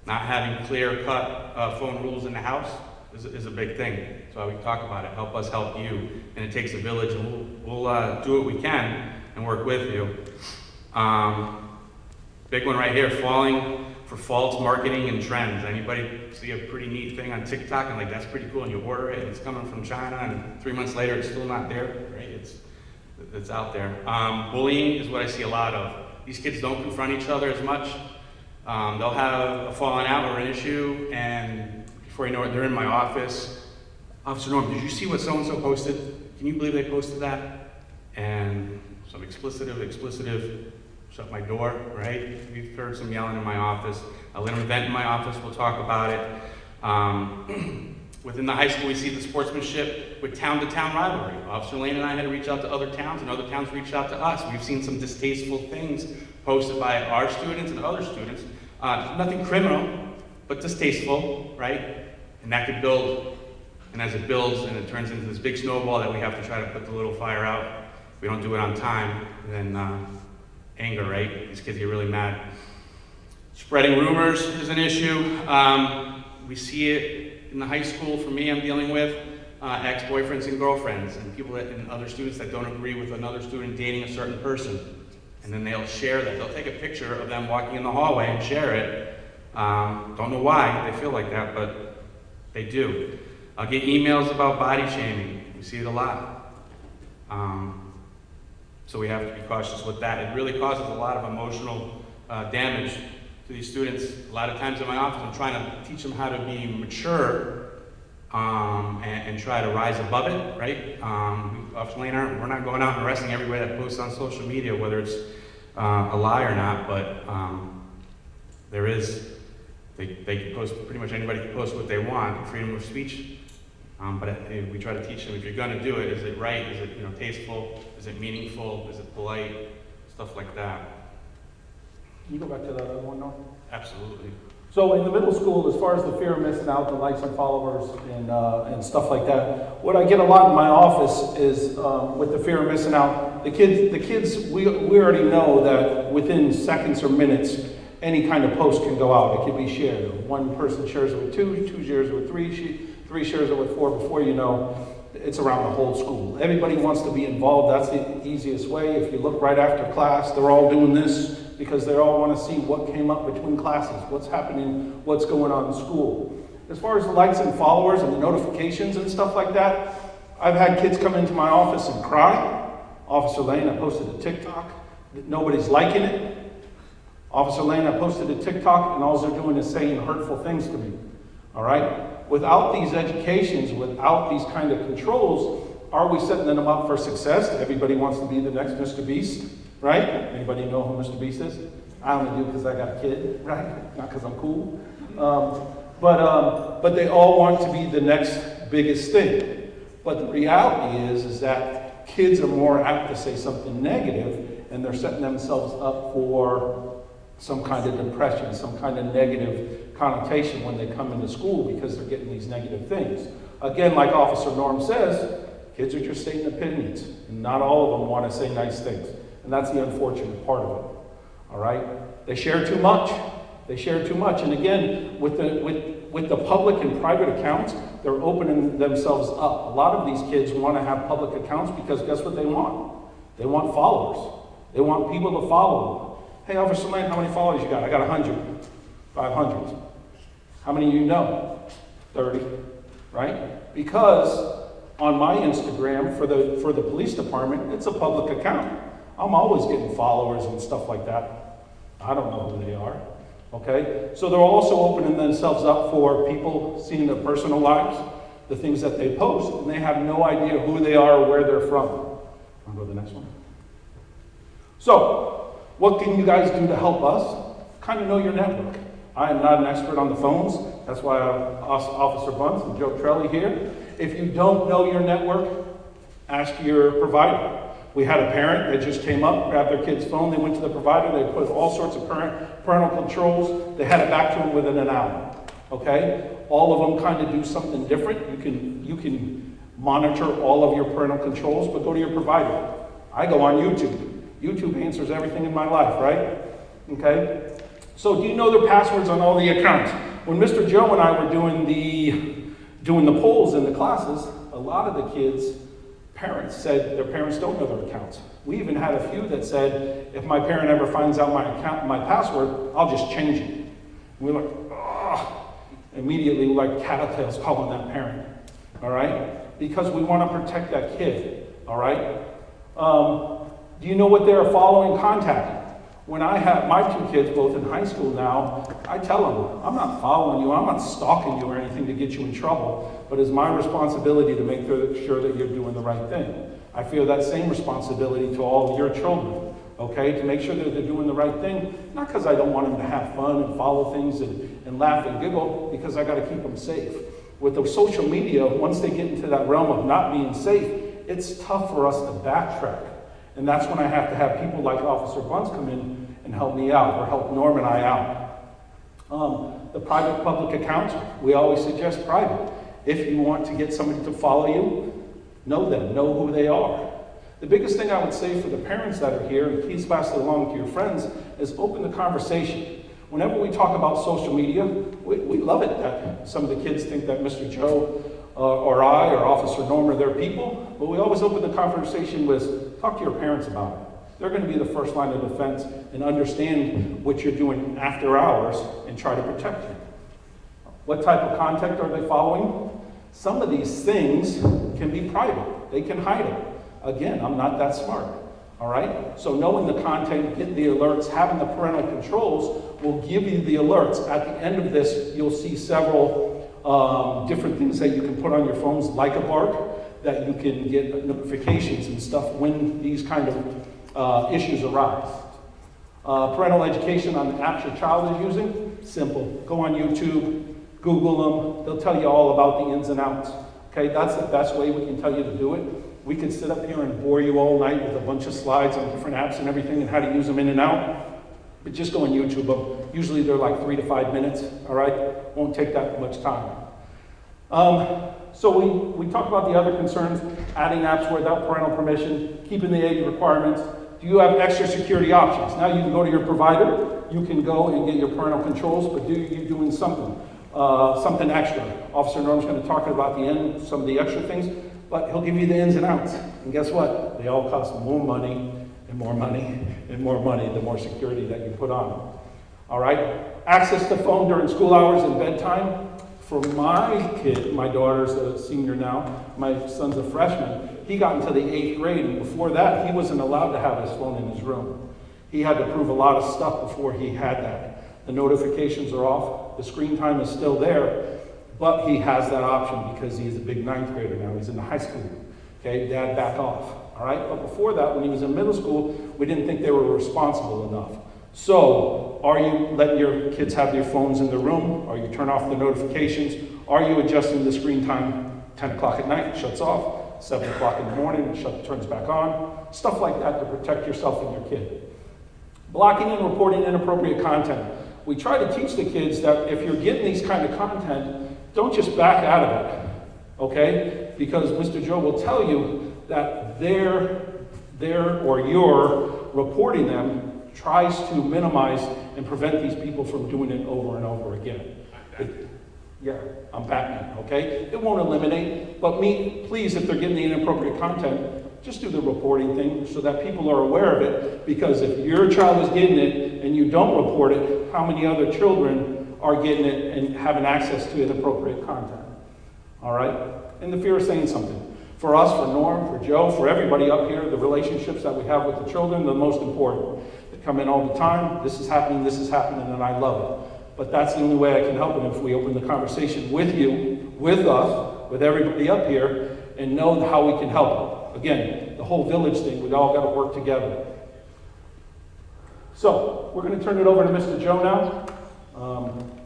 Not having clear-cut phone rules in the house is a big thing. So we talk about it. Help us help you, and it takes a village, and we'll do what we can and work with you. Big one right here, falling for false marketing and trends. Anybody see a pretty neat thing on TikTok and like, that's pretty cool, and you order it and it's coming from China, and 3 months later it's still not there, right? It's out there. Bullying is what I see a lot of. These kids don't confront each other as much. They'll have a falling out or an issue, and before you know it, they're in my office. Officer Norm, did you see what so-and-so posted? Can you believe they posted that? And some explicitive, shut my door, right? We've heard some yelling in my office. I'll let an event in my office, we'll talk about it. Within the high school, we see the sportsmanship with town-to-town rivalry. Officer Lane and I had to reach out to other towns, and other towns reached out to us. We've seen some distasteful things posted by our students and other students. Nothing criminal, but distasteful, right? And that could build. And as it builds and it turns into this big snowball that we have to try to put the little fire out, if we don't do it on time, then anger, right? These kids get really mad. Spreading rumors is an issue. We see it in the high school. For me, I'm dealing with ex-boyfriends and girlfriends, and people and other students that don't agree with another student dating a certain person. And then they'll share that. They'll take a picture of them walking in the hallway and share it. Don't know why they feel like that, but they do. I'll get emails about body shaming. We see it a lot. So we have to be cautious with that. It really causes a lot of emotional damage to these students. A lot of times in my office, I'm trying to teach them how to be mature and try to rise above it, right? Officer Lane, we're not going out and arresting everybody that posts on social media, whether it's a lie or not, but there is, they can post, pretty much anybody can post what they want, freedom of speech. But we try to teach them, if you're going to do it, is it right? Is it tasteful? Is it meaningful? Is it polite? Stuff like that. Can you go back to that other one, Norm? Absolutely. So in the middle school, as far as the fear of missing out, the likes and followers and stuff like that, what I get a lot in my office is with the fear of missing out, the kids, we already know that within seconds or minutes, any kind of post can go out. It can be shared. One person shares it with two shares it with three shares it with four. Before you know, it's around the whole school. Everybody wants to be involved. That's the easiest way. If you look right after class, they're all doing this because they all want to see what came up between classes, what's happening, what's going on in school. As far as the likes and followers and the notifications and stuff like that, I've had kids come into my office and cry. Officer Lane, I posted a TikTok. Nobody's liking it. Officer Lane, I posted a TikTok, and all they're doing is saying hurtful things to me. All right? Without these educations, without these kind of controls, are we setting them up for success? Everybody wants to be the next Mr. Beast, right? Anybody know who Mr. Beast is? I only do because I got a kid, right? Not because I'm cool. But they all want to be the next biggest thing. But the reality is that kids are more apt to say something negative, and they're setting themselves up for some kind of depression, some kind of negative connotation when they come into school because they're getting these negative things. Again, like Officer Norm says, kids are just stating opinions, and not all of them want to say nice things. And that's the unfortunate part of it. all right? They share too much. They share too much. And again, with the public and private accounts, they're opening themselves up. A lot of these kids want to have public accounts because guess what they want? They want followers. They want people to follow them. Hey, Officer Lane, how many followers you got? I got 100, 500. How many you know? 30, right? Because on my Instagram for the police department, it's a public account. I'm always getting followers and stuff like that. I don't know who they are. Okay? So they're also opening themselves up for people seeing their personal lives, the things that they post, and they have no idea who they are or where they're from. I'll go to the next one. So, what can you guys do to help us? Kind of know your network. I am not an expert on the phones. That's why I asked Officer Bunce and Joe Trelli here. If you don't know your network, ask your provider. We had a parent that just came up, grabbed their kid's phone, they went to the provider, they put all sorts of parental controls, they had it back to them within an hour. Okay? All of them kind of do something different. You can monitor all of your parental controls, but go to your provider. I go on YouTube. YouTube answers everything in my life, right? Okay? So do you know their passwords on all the accounts? When Mr. Joe and I were doing the polls in the classes, a lot of the kids' parents said their parents don't know their accounts. We even had a few that said, if my parent ever finds out my password, I'll just change it. And we're like, oh, immediately like tattletales calling that parent, all right? Because we want to protect that kid, all right? Do you know what they're following, contacting? When I have my two kids, both in high school now, I tell them, I'm not following you, I'm not stalking you or anything to get you in trouble, but it's my responsibility to make sure that you're doing the right thing. I feel that same responsibility to all of your children, okay, to make sure that they're doing the right thing, not because I don't want them to have fun and follow things and laugh and giggle, because I got to keep them safe. With the social media, once they get into that realm of not being safe, it's tough for us to backtrack. And that's when I have to have people like Officer Bunce come in and help me out, or help Norm and I out. The private public accounts, we always suggest private. If you want to get somebody to follow you, know them, know who they are. The biggest thing I would say for the parents that are here, and please pass it along to your friends, is open the conversation. Whenever we talk about social media, we love it that some of the kids think that Mr. Joe or I or Officer Norm are their people, but we always open the conversation with, talk to your parents about it. They're going to be the first line of defense and understand what you're doing after hours and try to protect you. What type of content are they following? Some of these things can be private. They can hide it. Again, I'm not that smart. All right? So knowing the content, getting the alerts, having the parental controls will give you the alerts. At the end of this, you'll see several different things that you can put on your phones, like a bark, that you can get notifications and stuff when these kind of issues arise. Parental education on the apps your child is using, simple. Go on YouTube, Google them, they'll tell you all about the ins and outs. Okay, that's the best way we can tell you to do it. We could sit up here and bore you all night with a bunch of slides on different apps and everything and how to use them in and out. But just go on YouTube them. Usually they're like 3 to 5 minutes, all right? Won't take that much time. So we talked about the other concerns, adding apps without parental permission, keeping the age requirements. Do you have extra security options? Now you can go to your provider, you can go and get your parental controls, but you're doing something extra. Officer Norm's going to talk about the end, some of the extra things, but he'll give you the ins and outs. And guess what? They all cost more money and more money and more money, the more security that you put on. All right? Access to phone during school hours and bedtime. For my kid, my daughter's a senior now, my son's a freshman, he got into the 8th grade, and before that, he wasn't allowed to have his phone in his room. He had to prove a lot of stuff before he had that. The notifications are off, the screen time is still there, but he has that option because he's a big 9th grader now, he's in the high school. Okay, Dad, back off, all right? But before that, when he was in middle school, we didn't think they were responsible enough. So, are you letting your kids have their phones in the room? Are you turn off the notifications? Are you adjusting the screen time? 10 o'clock at night, it shuts off. 7 o'clock in the morning, it turns back on. Stuff like that to protect yourself and your kid. Blocking and reporting inappropriate content. We try to teach the kids that if you're getting these kind of content, don't just back out of it, okay? Because Mr. Joe will tell you that you're reporting them tries to minimize and prevent these people from doing it over and over again. Yeah, I'm Batman, okay? It won't eliminate, but please, if they're getting the inappropriate content, just do the reporting thing so that people are aware of it, because if your child is getting it and you don't report it, how many other children are getting it and having access to inappropriate content? All right? And the fear of saying something. For us, for Norm, for Joe, for everybody up here, the relationships that we have with the children, the most important. They come in all the time, this is happening, and I love it. But that's the only way I can help them, if we open the conversation with you, with us, with everybody up here, and know how we can help them. Again, the whole village thing, we all got to work together. So, we're going to turn it over to Mr. Joe now,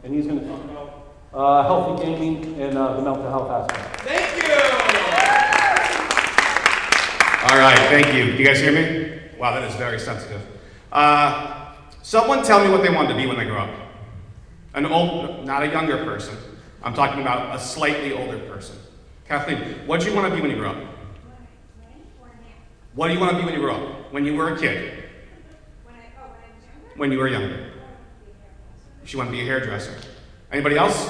and he's going to talk about healthy gaming and the mental health aspect. Thank you. All right, thank you. You guys hear me? Wow, that is very sensitive. Someone tell me what they want to be when they grow up. An old, not a younger person. I'm talking about a slightly older person. Kathleen, what do you want to be when you grow up? What do you want to be when you grow up? When you were a kid? When you were younger? She wanted to be a hairdresser. Anybody else?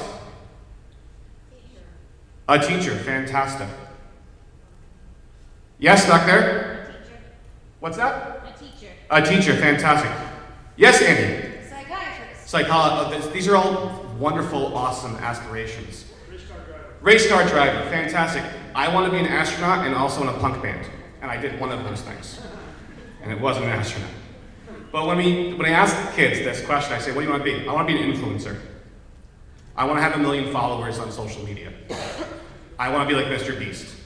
A teacher, fantastic. Yes, back there? Teacher. What's that? A teacher. A teacher, fantastic. Yes, Andy? Psychiatrist. Psychologist. These are all wonderful, awesome aspirations. Race car driver, fantastic. I want to be an astronaut and also in a punk band. And I did one of those things. And it wasn't an astronaut. But when I ask kids this question, I say, what do you want to be? I want to be an influencer. I want to have 1 million followers on social media. I want to be like Mr. Beast.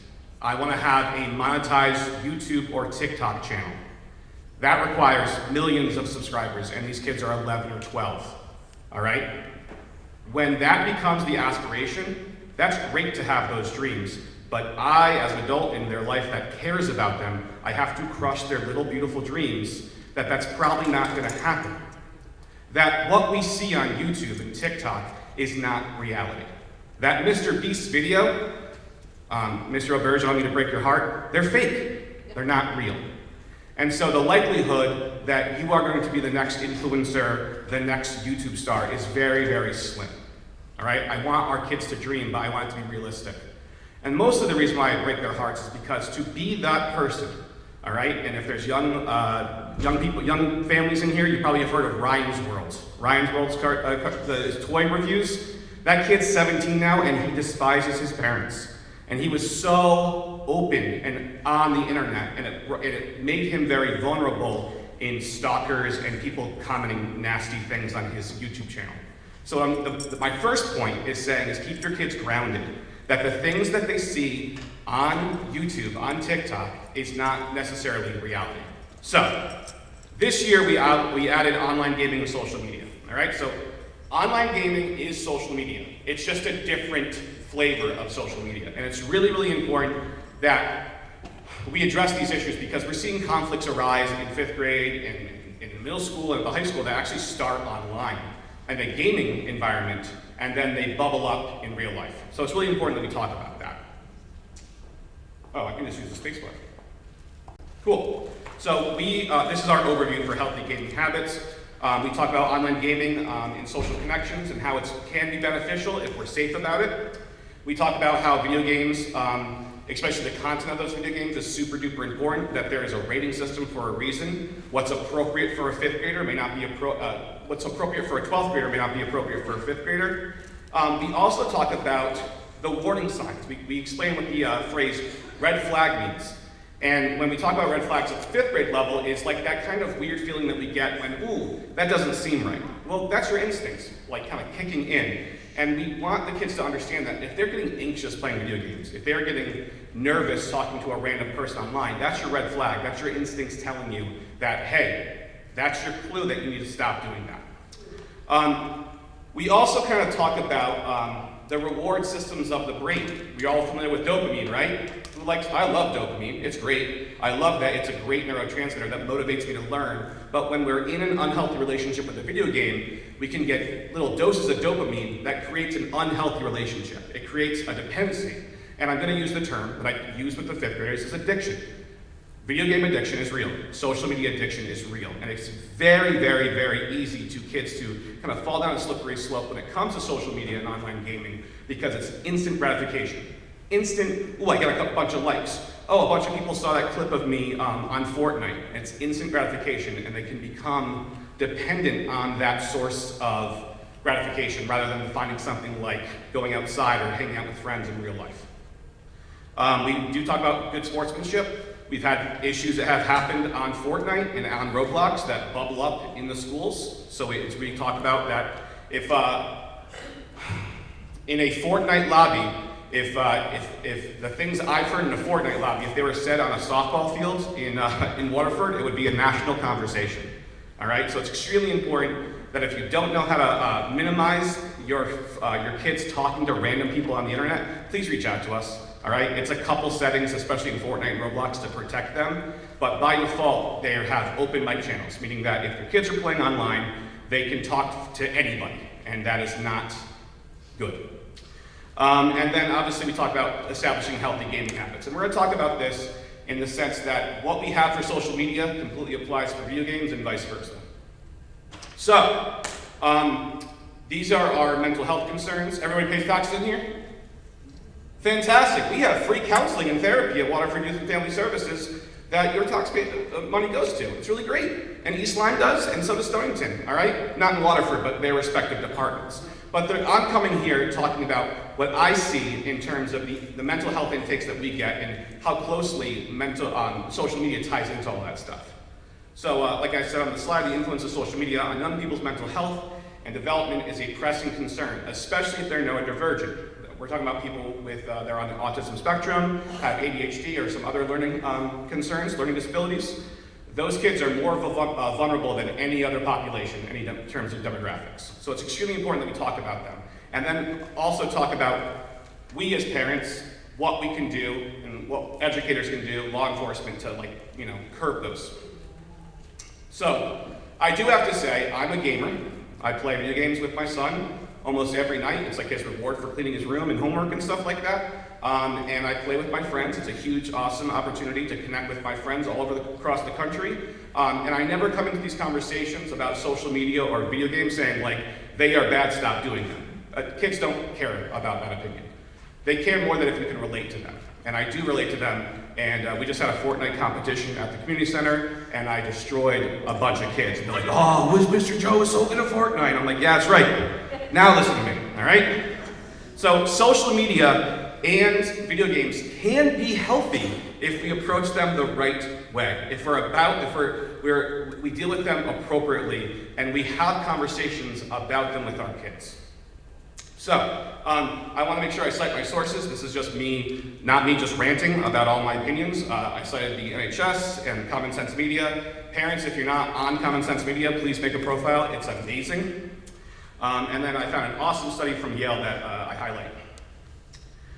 I want to have a monetized YouTube or TikTok channel. That requires millions of subscribers, and these kids are 11 or 12, all right? When that becomes the aspiration, that's great to have those dreams, but I, as an adult in their life that cares about them, I have to crush their little beautiful dreams that that's probably not gonna happen. That what we see on YouTube and TikTok is not reality. That Mr. Beast video, Mr. Auberge, I don't mean to break your heart, they're fake, they're not real. And so the likelihood that you are going to be the next influencer, the next YouTube star is very, very slim. All right? I want our kids to dream, but I want it to be realistic. And most of the reason why I break their hearts is because to be that person, all right? And if there's young people, young families in here, you probably have heard of Ryan's World. Ryan's World's the toy reviews. That kid's 17 now, and he despises his parents. And he was so open and on the internet, and it made him very vulnerable in stalkers and people commenting nasty things on his YouTube channel. So my first point is saying is keep your kids grounded, that the things that they see on YouTube, on TikTok, is not necessarily reality. So this year we added online gaming and social media, all right? So online gaming is social media. It's just a different flavor of social media. And it's really, really important that we address these issues because we're seeing conflicts arise in 5th grade and in middle school and the high school that actually start online in a gaming environment, and then they bubble up in real life. So it's really important that we talk about that. Oh, I can just use the space bar. Cool. So this is our overview for healthy gaming habits. We talk about online gaming in social connections and how it can be beneficial if we're safe about it. We talk about how video games, especially the content of those video games, is super duper important, that there is a rating system for a reason. What's appropriate for a 5th grader may not be what's appropriate for a 12th grader may not be appropriate for a 5th grader. We also talk about the warning signs. We explain what the phrase red flag means. And when we talk about red flags at the 5th grade level, it's like that kind of weird feeling that we get when, ooh, that doesn't seem right. Well, that's your instincts, like kind of kicking in. And we want the kids to understand that if they're getting anxious playing video games, if they're getting nervous talking to a random person online, that's your red flag. That's your instincts telling you that, hey, that's your clue that you need to stop doing that. We also kind of talk about the reward systems of the brain. We're all familiar with dopamine, right? I love dopamine, it's great. I love that it's a great neurotransmitter that motivates me to learn. But when we're in an unhealthy relationship with a video game, we can get little doses of dopamine that creates an unhealthy relationship. It creates a dependency. And I'm gonna use the term that I use with the 5th graders is addiction. Video game addiction is real. Social media addiction is real. And it's very, very, very easy to kids to kind of fall down a slippery slope when it comes to social media and online gaming because it's instant gratification. Instant, I got a bunch of likes. Oh, a bunch of people saw that clip of me on Fortnite. It's instant gratification, and they can become dependent on that source of gratification rather than finding something like going outside or hanging out with friends in real life. We do talk about good sportsmanship. We've had issues that have happened on Fortnite and on Roblox that bubble up in the schools. So we talk about that if in a Fortnite lobby, if the things I've heard in a Fortnite lobby, if they were said on a softball field in Waterford, it would be a national conversation. All right, so it's extremely important that if you don't know how to minimize your kids talking to random people on the internet, please reach out to us. All right, it's a couple settings, especially in Fortnite and Roblox, to protect them. But by default, they have open mic channels, meaning that if your kids are playing online, they can talk to anybody, and that is not good. And then obviously we talk about establishing healthy gaming habits. And we're going to talk about this in the sense that what we have for social media completely applies for video games and vice versa. So, these are our mental health concerns. Everybody pays taxes in here? Fantastic. We have free counseling and therapy at Waterford Youth and Family Services that your tax money goes to. It's really great. And East Lyme does, and so does Stonington, all right? Not in Waterford, but their respective departments. But I'm coming here talking about what I see in terms of the mental health intakes that we get and how closely social media ties into all that stuff. So, like I said on the slide, the influence of social media on young people's mental health and development is a pressing concern, especially if they're neurodivergent. We're talking about people with, they're on the autism spectrum, have ADHD or some other learning concerns, learning disabilities. Those kids are more vulnerable than any other population in terms of demographics. So it's extremely important that we talk about them. And then also talk about, we as parents, what we can do and what educators can do, law enforcement, to curb those. So, I do have to say, I'm a gamer. I play video games with my son almost every night. It's like his reward for cleaning his room and homework and stuff like that. And I play with my friends. It's a huge, awesome opportunity to connect with my friends all over across the country. And I never come into these conversations about social media or video games saying, like, they are bad, stop doing them. Kids don't care about that opinion. They care more than if you can relate to them. And I do relate to them. And we just had a Fortnite competition at the community center, and I destroyed a bunch of kids. And they're like, oh, Mr. Joe is so good at Fortnite. I'm like, yeah, that's right. Now listen to me, all right? So social media and video games can be healthy if we approach them the right way. If we deal with them appropriately, and we have conversations about them with our kids. So, I want to make sure I cite my sources. This is just me, not me just ranting about all my opinions. I cited the NHS and Common Sense Media. Parents, if you're not on Common Sense Media, please make a profile. It's amazing. And then I found an awesome study from Yale that I highlight.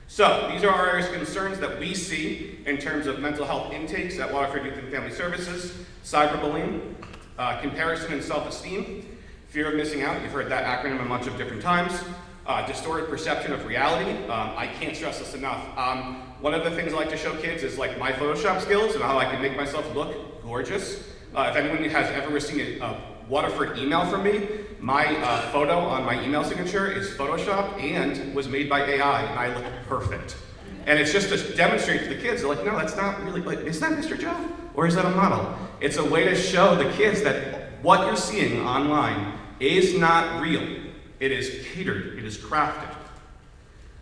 So, these are our areas of concerns that we see in terms of mental health intakes at Waterford Youth and Family Services: cyberbullying, comparison and self-esteem, fear of missing out. You've heard that acronym a bunch of different times. Distorted perception of reality. I can't stress this enough. One of the things I like to show kids is like my Photoshop skills and how I can make myself look gorgeous. If anyone has ever received a Waterford email from me, my photo on my email signature is Photoshopped and was made by AI, and I look perfect. And it's just to demonstrate to the kids, they're like, no, that's not really, like, is that Mr. Joe? Or is that a model? It's a way to show the kids that what you're seeing online is not real. It is catered, it is crafted.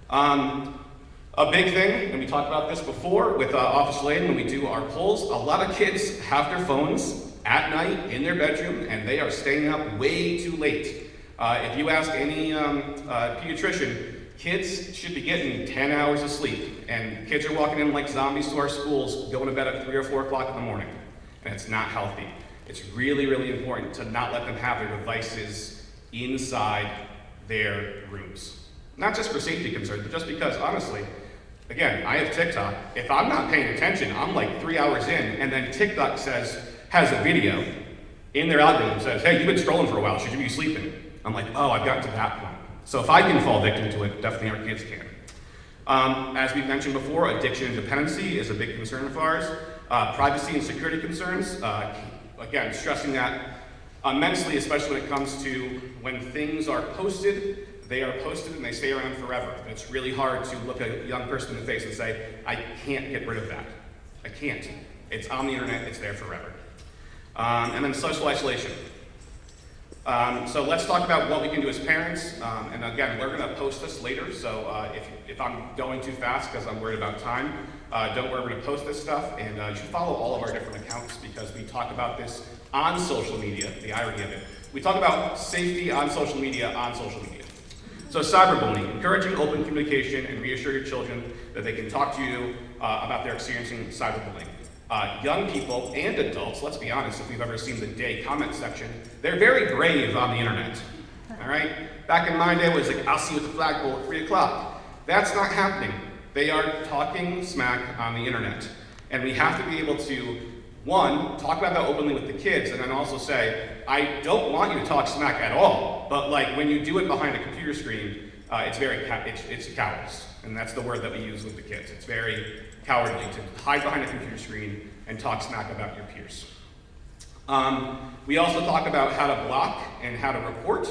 A big thing, and we talked about this before with Officer Lane when we do our polls, a lot of kids have their phones at night in their bedroom and they are staying up way too late. If you ask any pediatrician, kids should be getting 10 hours of sleep, and kids are walking in like zombies to our schools, going to bed at 3 or 4 o'clock in the morning, and it's not healthy. It's really, really important to not let them have their devices inside their rooms. Not just for safety concerns, but just because, honestly, again, I have TikTok. If I'm not paying attention, I'm like 3 hours in, and then TikTok has a video in their algorithm says, hey, you've been scrolling for a while, should you be sleeping? I'm like, oh, I've gotten to that point. So if I can fall victim to it, definitely our kids can. As we've mentioned before, addiction and dependency is a big concern of ours. Privacy and security concerns, again, stressing that immensely, especially when it comes to when things are posted, they are posted and they stay around forever. And it's really hard to look a young person in the face and say, I can't get rid of that. I can't. It's on the internet, it's there forever. And then social isolation. So let's talk about what we can do as parents. And again, we're gonna post this later, so if I'm going too fast because I'm worried about time, don't worry, we're gonna post this stuff, and you should follow all of our different accounts because we talk about this on social media, the irony of it. We talk about safety on social media on social media. So cyberbullying, encouraging open communication and reassure your children that they can talk to you about their experiencing cyberbullying. Young people and adults, let's be honest, if we've ever seen the day comment section, they're very brave on the internet, all right? Back in my day, it was like, I'll see you at the flagpole at 3 o'clock. That's not happening. They are talking smack on the internet. And we have to be able to, one, talk about that openly with the kids, and then also say, I don't want you to talk smack at all, but like when you do it behind a computer screen, it's cowardice. And that's the word that we use with the kids. It's very cowardly to hide behind a computer screen and talk smack about your peers. We also talk about how to block and how to report.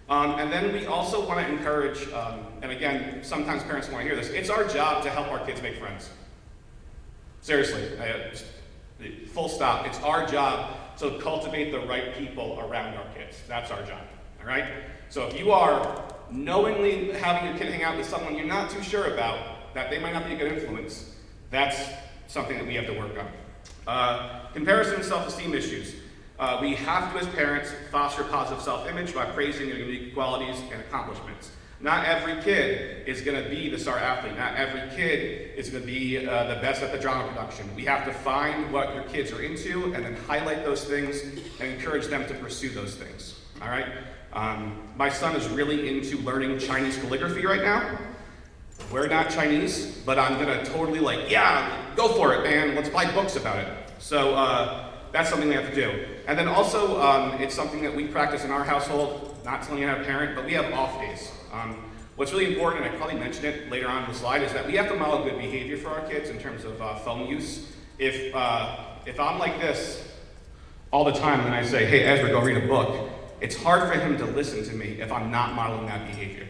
And then we also want to encourage, and again, sometimes parents want to hear this, it's our job to help our kids make friends. Seriously, full stop. It's our job to cultivate the right people around our kids. That's our job, all right? So if you are knowingly having your kid hang out with someone you're not too sure about, that they might not be a good influence, that's something that we have to work on. Comparison and self-esteem issues. We have to, as parents, foster positive self-image by praising their unique qualities and accomplishments. Not every kid is going to be the star athlete. Not every kid is going to be the best at the drama production. We have to find what your kids are into and then highlight those things and encourage them to pursue those things. All right? My son is really into learning Chinese calligraphy right now. We're not Chinese, but I'm going to totally yeah, go for it, man. Let's buy books about it. So that's something we have to do. And then also, it's something that we practice in our household, not telling you how to parent, but we have off days. What's really important, and I probably mentioned it later on in the slide, is that we have to model good behavior for our kids in terms of phone use. If I'm like this all the time and then I say, hey, Ezra, go read a book, it's hard for him to listen to me if I'm not modeling that behavior.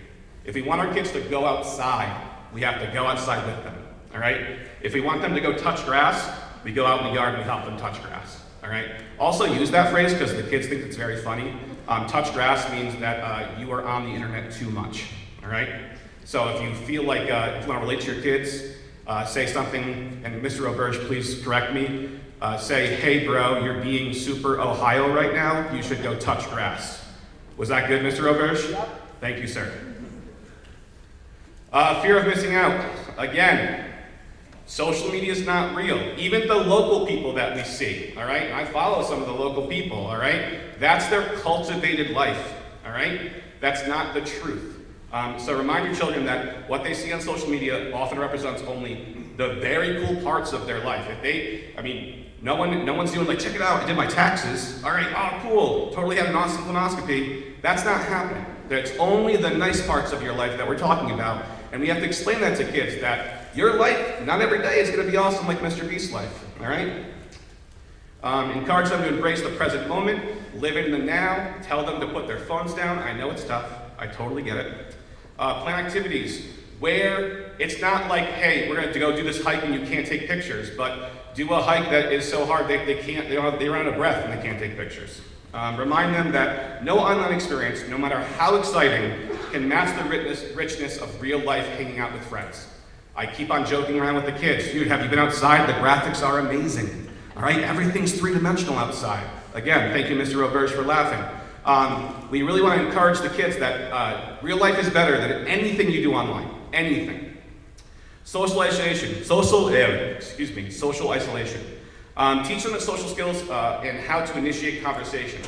If we want our kids to go outside, we have to go outside with them, all right? If we want them to go touch grass, we go out in the yard and we help them touch grass, all right? Also use that phrase because the kids think it's very funny. Touch grass means that you are on the internet too much, all right? So if you feel like, if you want to relate to your kids, say something, and Mr. Oberge, please correct me, say, hey bro, you're being super Ohio right now, you should go touch grass. Was that good, Mr. Oberge? Yep. Thank you, sir. Fear of missing out. Again, social media is not real. Even the local people that we see, all right? I follow some of the local people, all right? That's their cultivated life, all right? That's not the truth. So remind your children that what they see on social media often represents only the very cool parts of their life. No one's doing like, check it out, I did my taxes. All right, oh cool, totally had an awesome colonoscopy. That's not happening. It's only the nice parts of your life that we're talking about. And we have to explain that to kids, that your life, not every day is going to be awesome like Mr. Beast's life, all right? Encourage them to embrace the present moment, live in the now, tell them to put their phones down. I know it's tough, I totally get it. Plan activities where it's not like, hey, we're going to go do this hike and you can't take pictures, but do a hike that is so hard they run out of breath and they can't take pictures. Remind them that no online experience, no matter how exciting, can match the richness of real life hanging out with friends. I keep on joking around with the kids. Dude, have you been outside? The graphics are amazing. All right, everything's three-dimensional outside. Again, thank you, Mr. Oberge, for laughing. We really want to encourage the kids that real life is better than anything you do online. Anything. Social isolation. Social isolation. Teach them the social skills and how to initiate conversations.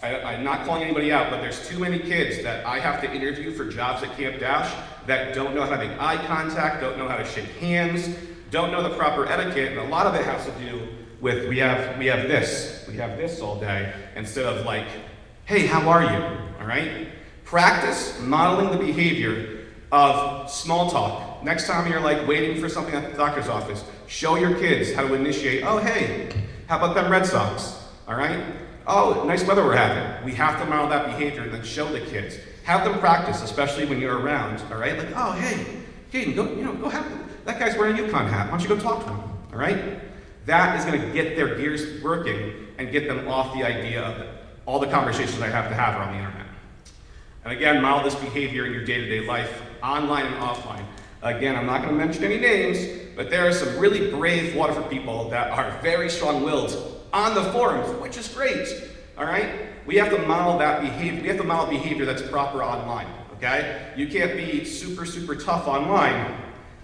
I'm not calling anybody out, but there's too many kids that I have to interview for jobs at Camp Dash that don't know how to make eye contact, don't know how to shake hands, don't know the proper etiquette, and a lot of it has to do with we have this all day instead of like, hey, how are you? All right? Practice modeling the behavior of small talk, Next time you're like waiting for something at the doctor's office, show your kids how to initiate, oh hey, how about them Red Sox, all right? Oh, nice weather we're having. We have to model that behavior and then show the kids. Have them practice, especially when you're around, all right? Like, oh hey, Caden, go have, that guy's wearing a Yukon hat, why don't you go talk to him, all right? That is gonna get their gears working and get them off the idea of all the conversations I have to have are on the internet. And again, model this behavior in your day-to-day life, online and offline. Again, I'm not gonna mention any names, but there are some really brave Waterford people that are very strong-willed on the forums, which is great, all right? We have to model that behavior. We have to model behavior that's proper online, okay? You can't be super, super tough online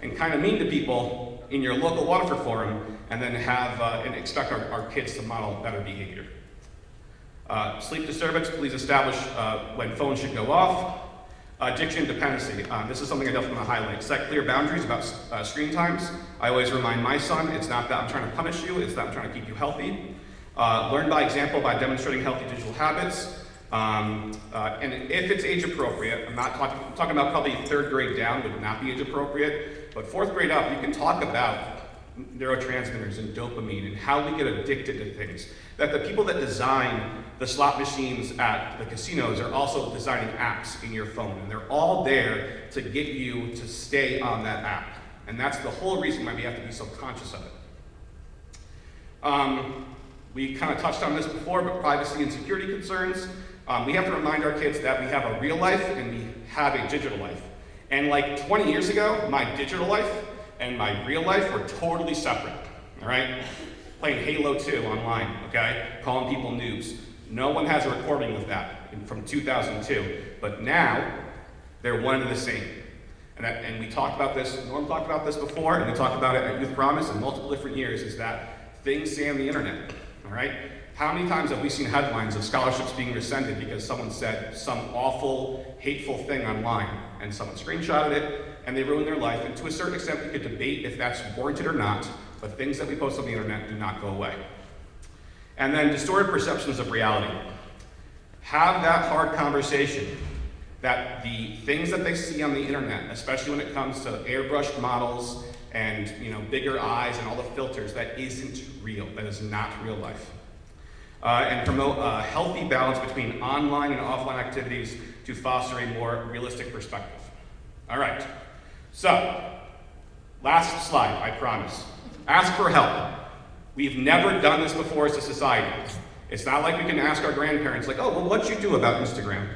and kind of mean to people in your local Waterford forum and then have and expect our kids to model better behavior. Sleep disturbance, please establish when phones should go off. Addiction dependency, this is something I definitely want to highlight. Set clear boundaries about screen times. I always remind my son, it's not that I'm trying to punish you, it's that I'm trying to keep you healthy. Learn by example by demonstrating healthy digital habits. And if it's age appropriate, I'm not talking about probably 3rd grade down would not be age appropriate, but 4th grade up, you can talk about neurotransmitters and dopamine and how we get addicted to things. That the people that design the slot machines at the casinos are also designing apps in your phone, and they're all there to get you to stay on that app. And that's the whole reason why we have to be so conscious of it. We kind of touched on this before, but privacy and security concerns. We have to remind our kids that we have a real life and we have a digital life. And like 20 years ago, my digital life and my real life were totally separate, all right? Playing Halo 2 online, okay? Calling people noobs. No one has a recording of that from 2002, but now they're one and the same. And we talked about this, Norm talked about this before, and we talked about it at Youth Promise in multiple different years, is that things say on the internet, all right? How many times have we seen headlines of scholarships being rescinded because someone said some awful, hateful thing online, and someone screenshotted it, and they ruined their life, and to a certain extent we could debate if that's warranted or not, but things that we post on the internet do not go away. And then distorted perceptions of reality. Have that hard conversation that the things that they see on the internet, especially when it comes to airbrushed models and bigger eyes and all the filters, that isn't real, that is not real life. And promote a healthy balance between online and offline activities to foster a more realistic perspective. All right, so last slide, I promise. Ask for help. We've never done this before as a society. It's not like we can ask our grandparents, like, oh, well, what'd you do about Instagram?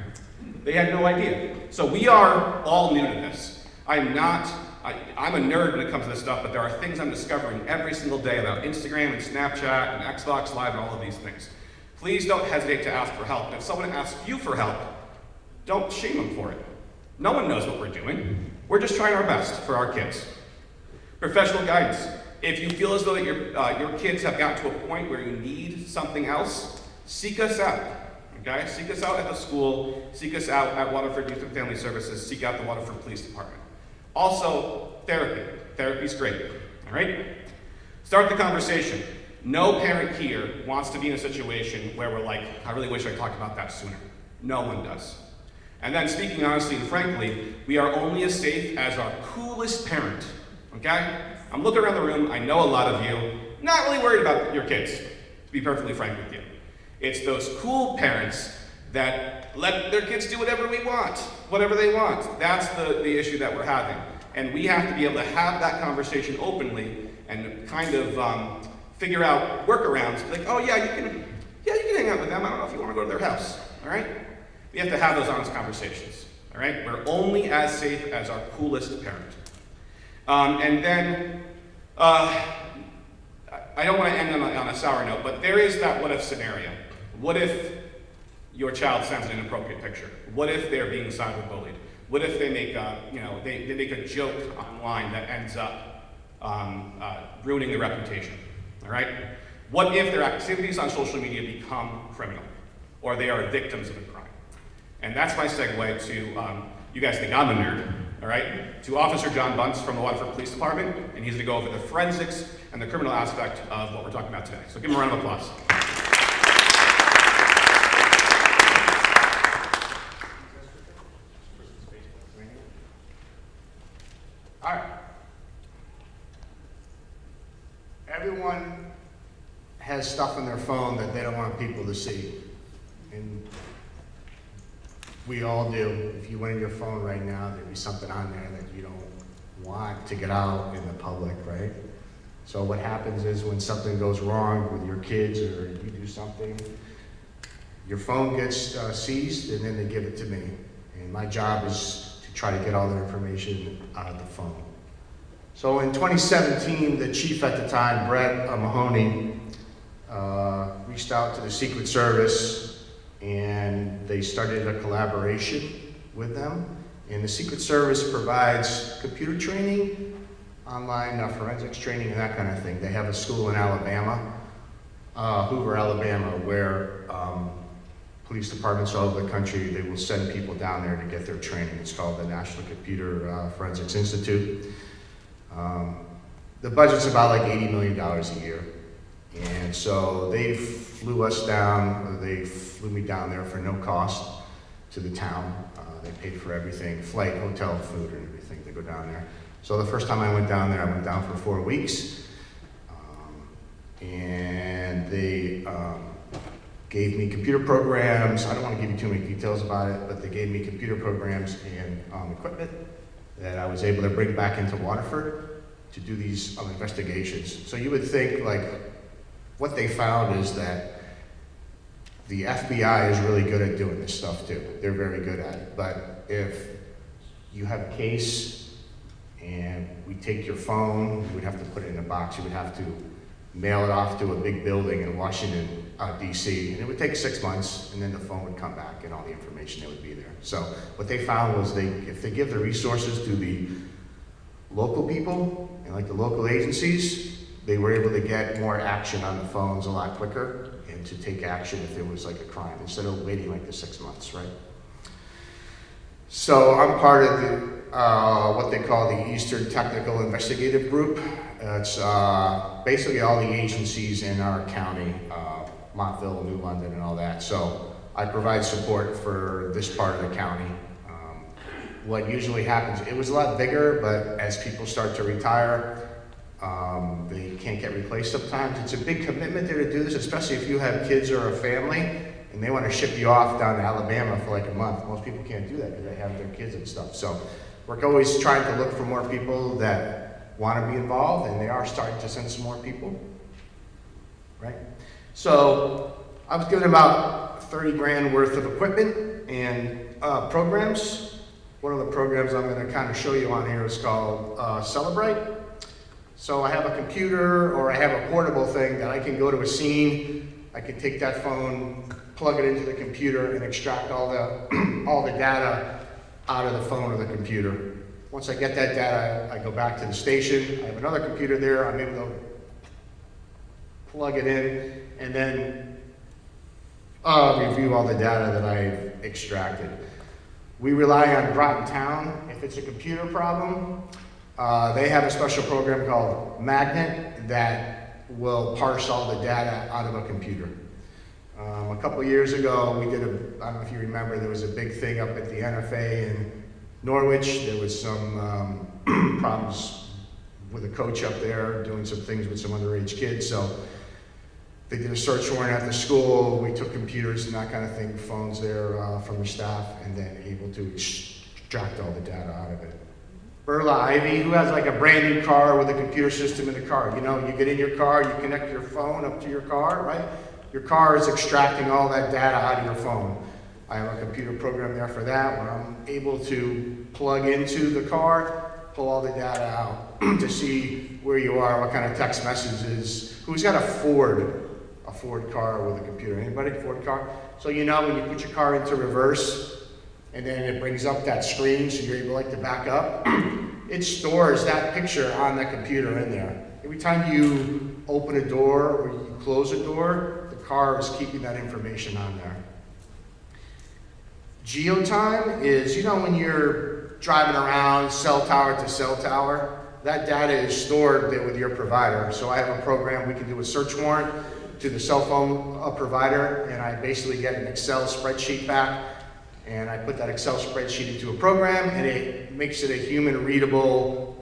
They had no idea. So we are all new to this. I'm a nerd when it comes to this stuff, but there are things I'm discovering every single day about Instagram and Snapchat and Xbox Live and all of these things. Please don't hesitate to ask for help. And if someone asks you for help, don't shame them for it. No one knows what we're doing. We're just trying our best for our kids. Professional guidance. If you feel as though that your kids have gotten to a point where you need something else, seek us out, okay? Seek us out at the school, seek us out at Waterford Youth and Family Services, seek out the Waterford Police Department. Also, therapy. Therapy's great, all right? Start the conversation. No parent here wants to be in a situation where we're like, I really wish I talked about that sooner. No one does. And then speaking honestly and frankly, we are only as safe as our coolest parent, okay? I'm looking around the room, I know a lot of you, not really worried about your kids, to be perfectly frank with you. It's those cool parents that let their kids do whatever they want. That's the issue that we're having. And we have to be able to have that conversation openly and kind of figure out workarounds. Like, oh yeah, you can hang out with them. I don't know if you want to go to their house, all right? We have to have those honest conversations, all right? We're only as safe as our coolest parent. And then, I don't want to end on a sour note, but there is that what if scenario. What if your child sends an inappropriate picture? What if they're being cyberbullied? What if they make they make a joke online that ends up ruining their reputation? All right. What if their activities on social media become criminal, or they are victims of a crime? And that's my segue to you guys think I'm a nerd, all right? To Officer John Bunce from the Waterford Police Department, and he's going to go over the forensics and the criminal aspect of what we're talking about today. So give him a round of applause. All right. everyone has stuff on their phone that they don't want people to see. And we all do. If you went in your phone right now, there'd be something on there that you don't want to get out in the public, right? So what happens is when something goes wrong with your kids or you do something, your phone gets seized and then they give it to me. And my job is to try to get all their information out of the phone. So in 2017, the chief at the time, Brett Mahoney, reached out to the Secret Service and they started a collaboration with them. And the Secret Service provides computer training, online forensics training, and that kind of thing. They have a school in Alabama, Hoover, Alabama, where police departments all over the country, they will send people down there to get their training. It's called the National Computer Forensics Institute. The budget's about like $80 million a year. And so they flew us down, they flew me down there for no cost to the town. They paid for everything, flight, hotel, food, and everything to go down there. So the first time I went down there, I went down for 4 weeks. And they gave me computer programs. I don't want to give you too many details about it, but they gave me computer programs and equipment that I was able to bring back into Waterford to do these investigations. So you would think, like, what they found is that the FBI is really good at doing this stuff too. They're very good at it. But if you have a case and we take your phone, you would have to put it in a box. You would have to mail it off to a big building in Washington, D.C. And it would take 6 months, and then the phone would come back and all the information that would be there. So what they found was if they give the resources to the local people and like the local agencies, they were able to get more action on the phones a lot quicker and to take action if there was like a crime instead of waiting like the 6 months, right? So I'm part of the what they call the Eastern Technical Investigative Group. It's basically all the agencies in our county, Montville, New London, and all that. So I provide support for this part of the county. What usually happens, it was a lot bigger, but as people start to retire, they can't get replaced sometimes. It's a big commitment there to do this, especially if you have kids or a family and they want to ship you off down to Alabama for like a month. Most people can't do that because they have their kids and stuff. So we're always trying to look for more people that want to be involved, and they are starting to send some more people, right? So I was given about 30 grand worth of equipment and programs. One of the programs I'm going to kind of show you on here is called Celebrate. So I have a computer or I have a portable thing that I can go to a scene. I can take that phone, plug it into the computer, and extract all the data out of the phone or the computer. Once I get that data, I go back to the station. I have another computer there. I'm able to plug it in and then review all the data that I've extracted. We rely on Groton Town. If it's a computer problem, they have a special program called Magnet that will parse all the data out of a computer. A couple years ago, we did I don't know if you remember, there was a big thing up at the NFA in Norwich. There was some problems with a coach up there doing some things with some underage kids. So they did a search warrant at the school. We took computers and that kind of thing, phones there from the staff, and then able to extract all the data out of it. Berla Ivy, who has like a brand new car with a computer system in the car. You know, you get in your car, you connect your phone up to your car, right? Your car is extracting all that data out of your phone. I have a computer program there for that where I'm able to plug into the car, pull all the data out to see where you are, what kind of text messages. Who's got a Ford car with a computer? Anybody? Ford car? So you know when you put your car into reverse and then it brings up that screen so you're able to back up, it stores that picture on the computer in there. Every time you open a door or you close a door, the car is keeping that information on there. Geotime is, you know, when you're driving around cell tower to cell tower, that data is stored there with your provider. So I have a program, we can do a search warrant to the cell phone provider, and I basically get an Excel spreadsheet back, and I put that Excel spreadsheet into a program, and it makes it a human readable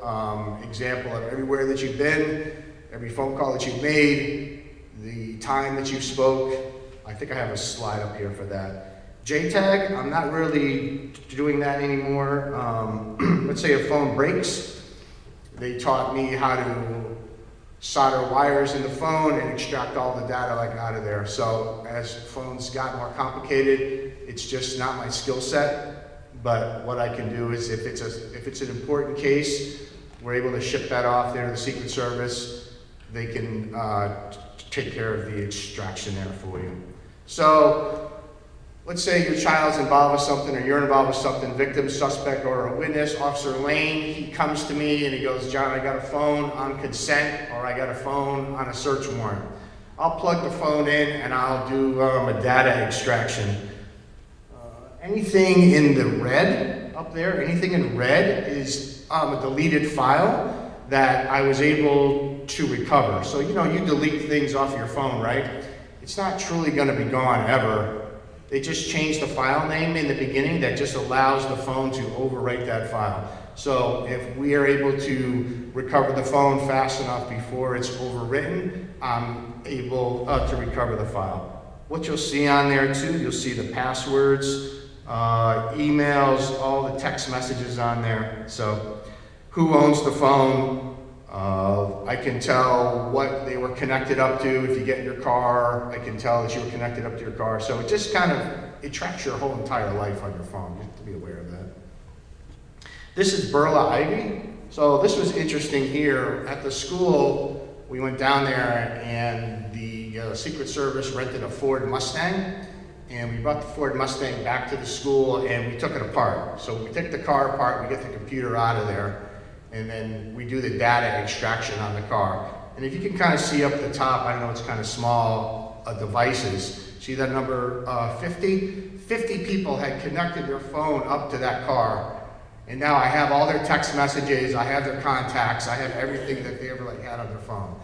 example of everywhere that you've been, every phone call that you've made, the time that you spoke. I think I have a slide up here for that. JTAG, I'm not really doing that anymore. Let's say a phone breaks. They taught me how to solder wires in the phone and extract all the data like out of there. So as phones got more complicated, it's just not my skill set. But what I can do is if it's an important case, we're able to ship that off there to the Secret Service. They can take care of the extraction there for you. So let's say your child's involved with something or you're involved with something, victim, suspect, or a witness, Officer Lane, he comes to me and he goes, John, I got a phone on consent or I got a phone on a search warrant. I'll plug the phone in and I'll do a data extraction. Anything in the red up there, anything in red is a deleted file that I was able to recover. So, you know, you delete things off your phone, right? It's not truly gonna be gone ever. They just changed the file name in the beginning that just allows the phone to overwrite that file. So if we are able to recover the phone fast enough before it's overwritten, I'm able to recover the file. What you'll see on there too, you'll see the passwords, emails, all the text messages on there. So who owns the phone? I can tell what they were connected up to. If you get in your car, I can tell that you were connected up to your car. So it just kind of, it tracks your whole entire life on your phone. You have to be aware of that. This is Burla Ivy. So this was interesting here. At the school, we went down there and the Secret Service rented a Ford Mustang. And we brought the Ford Mustang back to the school and we took it apart. So we take the car apart, we get the computer out of there, and then we do the data extraction on the car. And if you can kind of see up the top, I know it's kind of small, devices. See that number 50? 50 people had connected their phone up to that car. And now I have all their text messages, I have their contacts, I have everything that they ever had on their phone.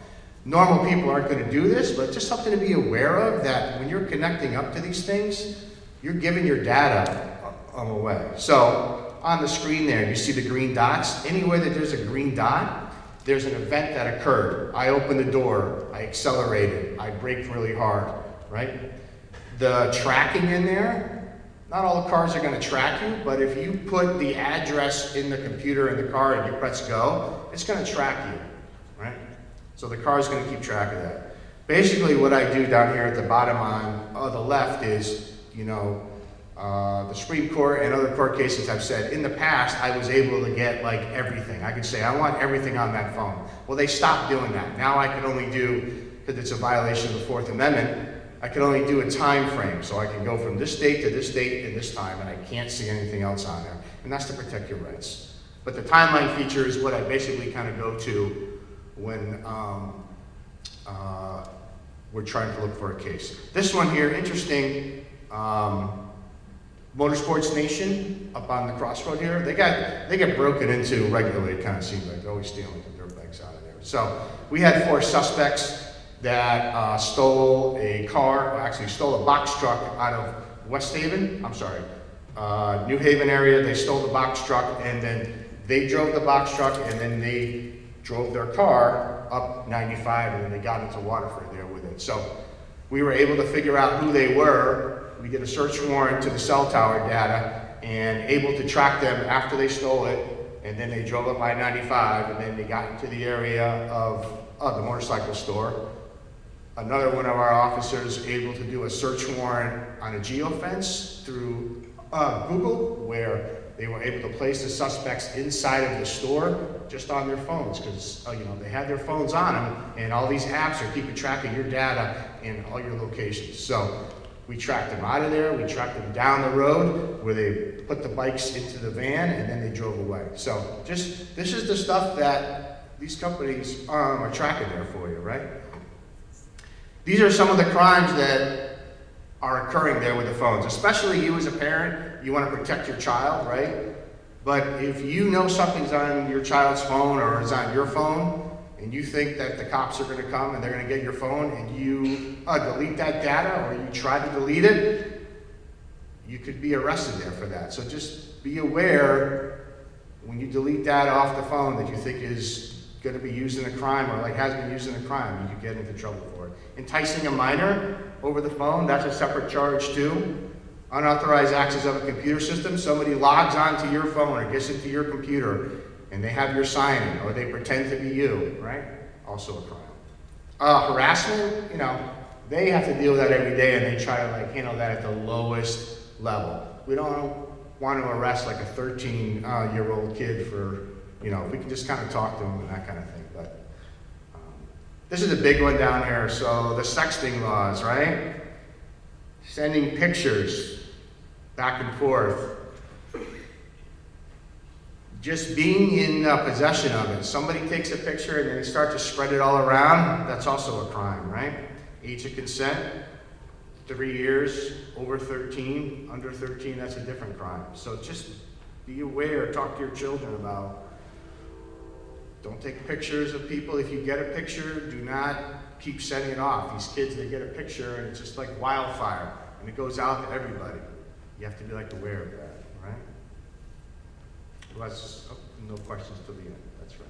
Normal people aren't going to do this, but just something to be aware of, that when you're connecting up to these things, you're giving your data away. So on the screen there, you see the green dots. Anywhere that there's a green dot, there's an event that occurred. I opened the door, I accelerated, I braked really hard, right? The tracking in there, not all the cars are going to track you, but if you put the address in the computer in the car and you press go, it's going to track you, right? So the car is going to keep track of that. Basically what I do down here at the bottom on the left is, you know, the Supreme Court and other court cases have said, in the past, I was able to get like everything. I could say, I want everything on that phone. Well, they stopped doing that. Now I can only do, because it's a violation of the Fourth Amendment, I can only do a time frame. So I can go from this date to this date and this time, and I can't see anything else on there. And that's to protect your rights. But the timeline feature is what I basically kind of go to when we're trying to look for a case. This one here, interesting, Motorsports Nation up on the crossroad here, they get broken into regularly. It kind of seems like they're always stealing the dirt bags out of there. So we had 4 suspects that stole a car, or actually stole a box truck out of West Haven, New Haven area. They stole the box truck and then they drove the box truck and then they drove their car up 95 and then they got into Waterford there with it. So we were able to figure out who they were. We did a search warrant to the cell tower data and able to track them after they stole it, and then they drove up I-95 and then they got into the area of the motorcycle store. Another one of our officers able to do a search warrant on a geofence through Google, where they were able to place the suspects inside of the store just on their phones, because you know, they had their phones on them, and all these apps are keeping track of your data and all your locations. So we tracked them out of there, we tracked them down the road where they put the bikes into the van and then they drove away. So just, this is the stuff that these companies are tracking there for you, right? These are some of the crimes that are occurring there with the phones, especially you as a parent. You want to protect your child, right? But if you know something's on your child's phone or is on your phone, and you think that the cops are going to come and they're going to get your phone and you delete that data or you try to delete it, you could be arrested there for that. So just be aware when you delete data off the phone that you think is going to be used in a crime or like has been used in a crime, you could get into trouble for it. Enticing a minor over the phone, that's a separate charge too. Unauthorized access of a computer system, somebody logs onto your phone or gets into your computer and they have your sign or they pretend to be you, right? Also a crime. Harassment, you know, they have to deal with that every day and they try to like handle that at the lowest level. We don't want to arrest like a 13-year-old kid for, you know, we can just kind of talk to them and that kind of thing. But this is a big one down here. So the sexting laws, right? Sending pictures back and forth. Just being in possession of it. Somebody takes a picture and they start to spread it all around, that's also a crime, right? Age of consent, 3 years, over 13, under 13, that's a different crime. So just be aware, talk to your children about, don't take pictures of people. If you get a picture, do not keep sending it off. These kids, they get a picture and it's just like wildfire and it goes out to everybody. You have to be like aware of that, right? Well, that's just, no questions till the end, that's right.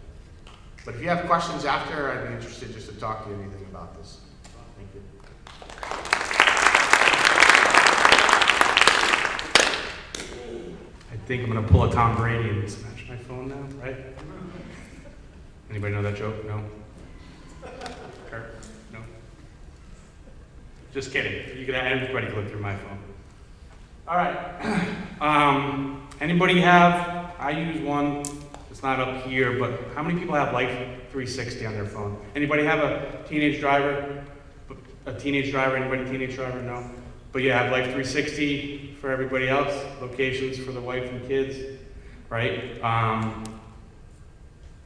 But if you have questions after, I'd be interested just to talk to you anything about this. Thank you. I think I'm gonna pull a Tom Brady and smash my phone now, right? Anybody know that joke? No? Kurt? No? Just kidding. You can, everybody can look through my phone. All right. Anybody have, I use one, it's not up here, but how many people have Life 360 on their phone? Anybody have a teenage driver? Anybody teenage driver? No? But you have Life 360 for everybody else, locations for the wife and kids, right?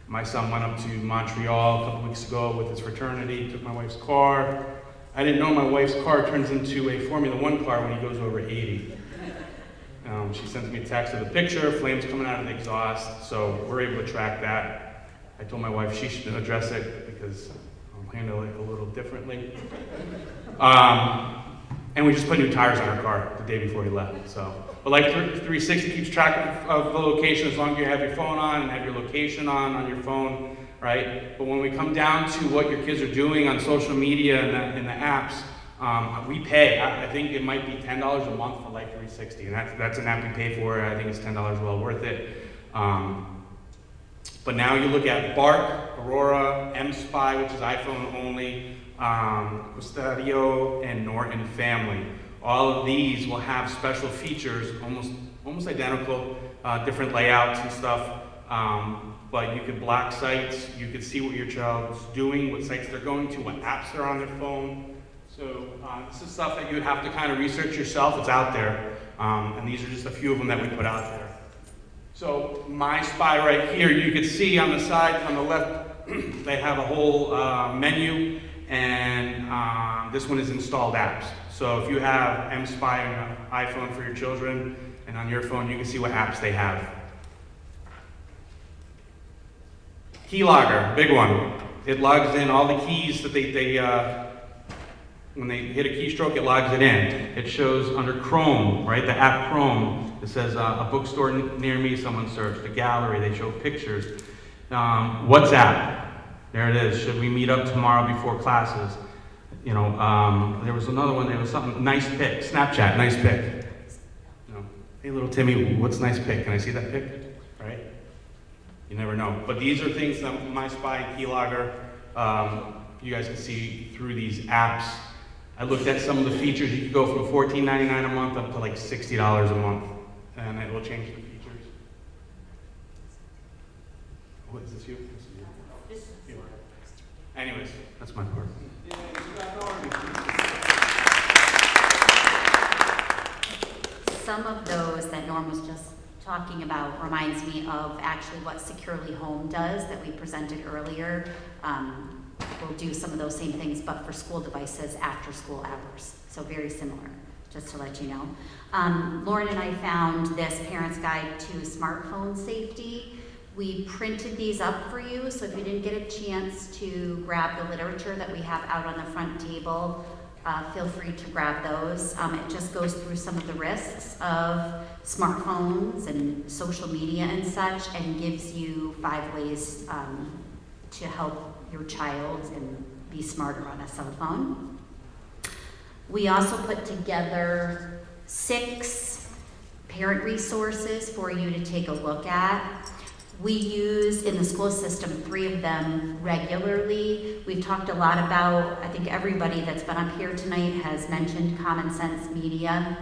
My son went up to Montreal a couple weeks ago with his fraternity, took my wife's car. I didn't know my wife's car turns into a Formula One car when he goes over 80. She sends me a text with a picture, flames coming out of the exhaust, so we're able to track that. I told my wife she should address it because I'll handle it a little differently. And we just put new tires on our car the day before he left. So, but Life 360 keeps track of the location as long as you have your phone on and have your location on your phone, right? But when we come down to what your kids are doing on social media and the apps, we pay. I think it might be $10 a month for Life 360, and that's an app we pay for. I think it's $10 well worth it. But now you look at Bark, Aurora, M-Spy, which is iPhone only, Custodio, and Norton Family. All of these will have special features, almost identical, different layouts and stuff. But you could block sites, you could see what your child's doing, what sites they're going to, what apps are on their phone. So this is stuff that you would have to kind of research yourself. It's out there. And these are just a few of them that we put out there. So My Spy right here, you can see on the side, on the left, they have a whole menu, and this one is installed apps. So if you have M-Spy on an iPhone for your children, and on your phone, you can see what apps they have. Keylogger, big one. It logs in all the keys that when they hit a keystroke, it logs it in. It shows under Chrome, right, the app Chrome, it says a bookstore near me, someone searched, a gallery, they show pictures. WhatsApp, there it is, should we meet up tomorrow before classes? You know, there was another one, there was something, nice pic, Snapchat, nice pic. You know, hey little Timmy, what's nice pic? Can I see that pic? Right? You never know. But these are things that My Spy and Keylogger, you guys can see through these apps. I looked at some of the features. You could go from $14.99 a month up to like $60 a month, and it will change the features. What is this you? This is you. Anyways, that's my part. Some of those that Norm was just talking about reminds me of actually what Securely Home does that we presented earlier. We'll do some of those same things, but for school devices after school hours. So very similar, just to let you know. Lauren and I found this Parent's Guide to Smartphone Safety. We printed these up for you, so if you didn't get a chance to grab the literature that we have out on the front table, feel free to grab those. It just goes through some of the risks of smartphones and social media and such, and gives you 5 ways to help your child and be smarter on a cell phone. We also put together 6 parent resources for you to take a look at. We use in the school system 3 of them regularly. We've talked a lot about, I think everybody that's been up here tonight has mentioned Common Sense Media.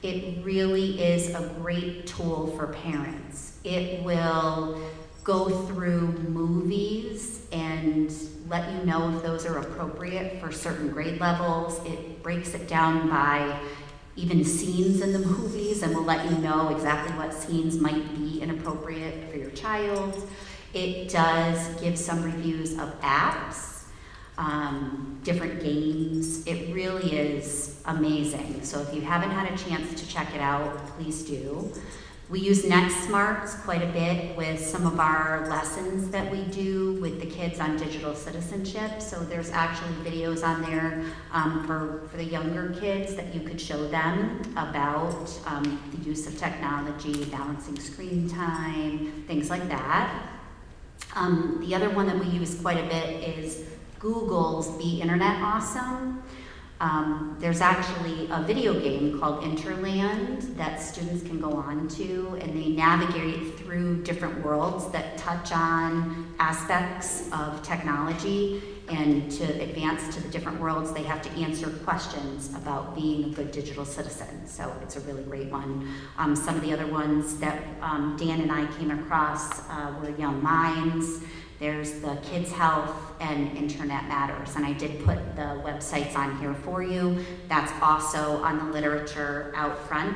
It really is a great tool for parents. It will go through movies and let you know if those are appropriate for certain grade levels. It breaks it down by even scenes in the movies and will let you know exactly what scenes might be inappropriate for your child. It does give some reviews of apps, different games. It really is amazing. So if you haven't had a chance to check it out, please do. We use NetSmarts quite a bit with some of our lessons that we do with the kids on digital citizenship. So there's actually videos on there for the younger kids that you could show them about the use of technology, balancing screen time, things like that. The other one that we use quite a bit is Google's Be Internet Awesome. There's actually a video game called Interland that students can go on to, and they navigate through different worlds that touch on aspects of technology, and to advance to the different worlds, they have to answer questions about being a good digital citizen. So it's a really great one. Some of the other ones that Dan and I came across were Young Minds. There's the Kids Health and Internet Matters, and I did put the websites on here for you. That's also on the literature out front,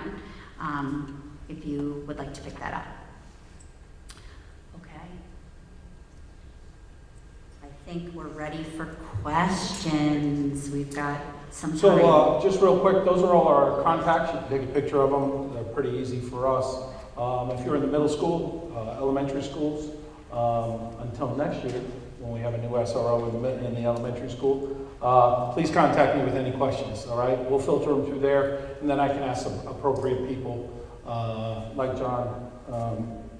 if you would like to pick that up. Okay. I think we're ready for questions. We've got some time. So just real quick, those are all our contacts. You can take a picture of them. They're pretty easy for us. If you're in the middle school, elementary schools, until next year, when we have a new SRO in the elementary school, please contact me with any questions, all right? We'll filter them through there, and then I can ask some appropriate people, like John,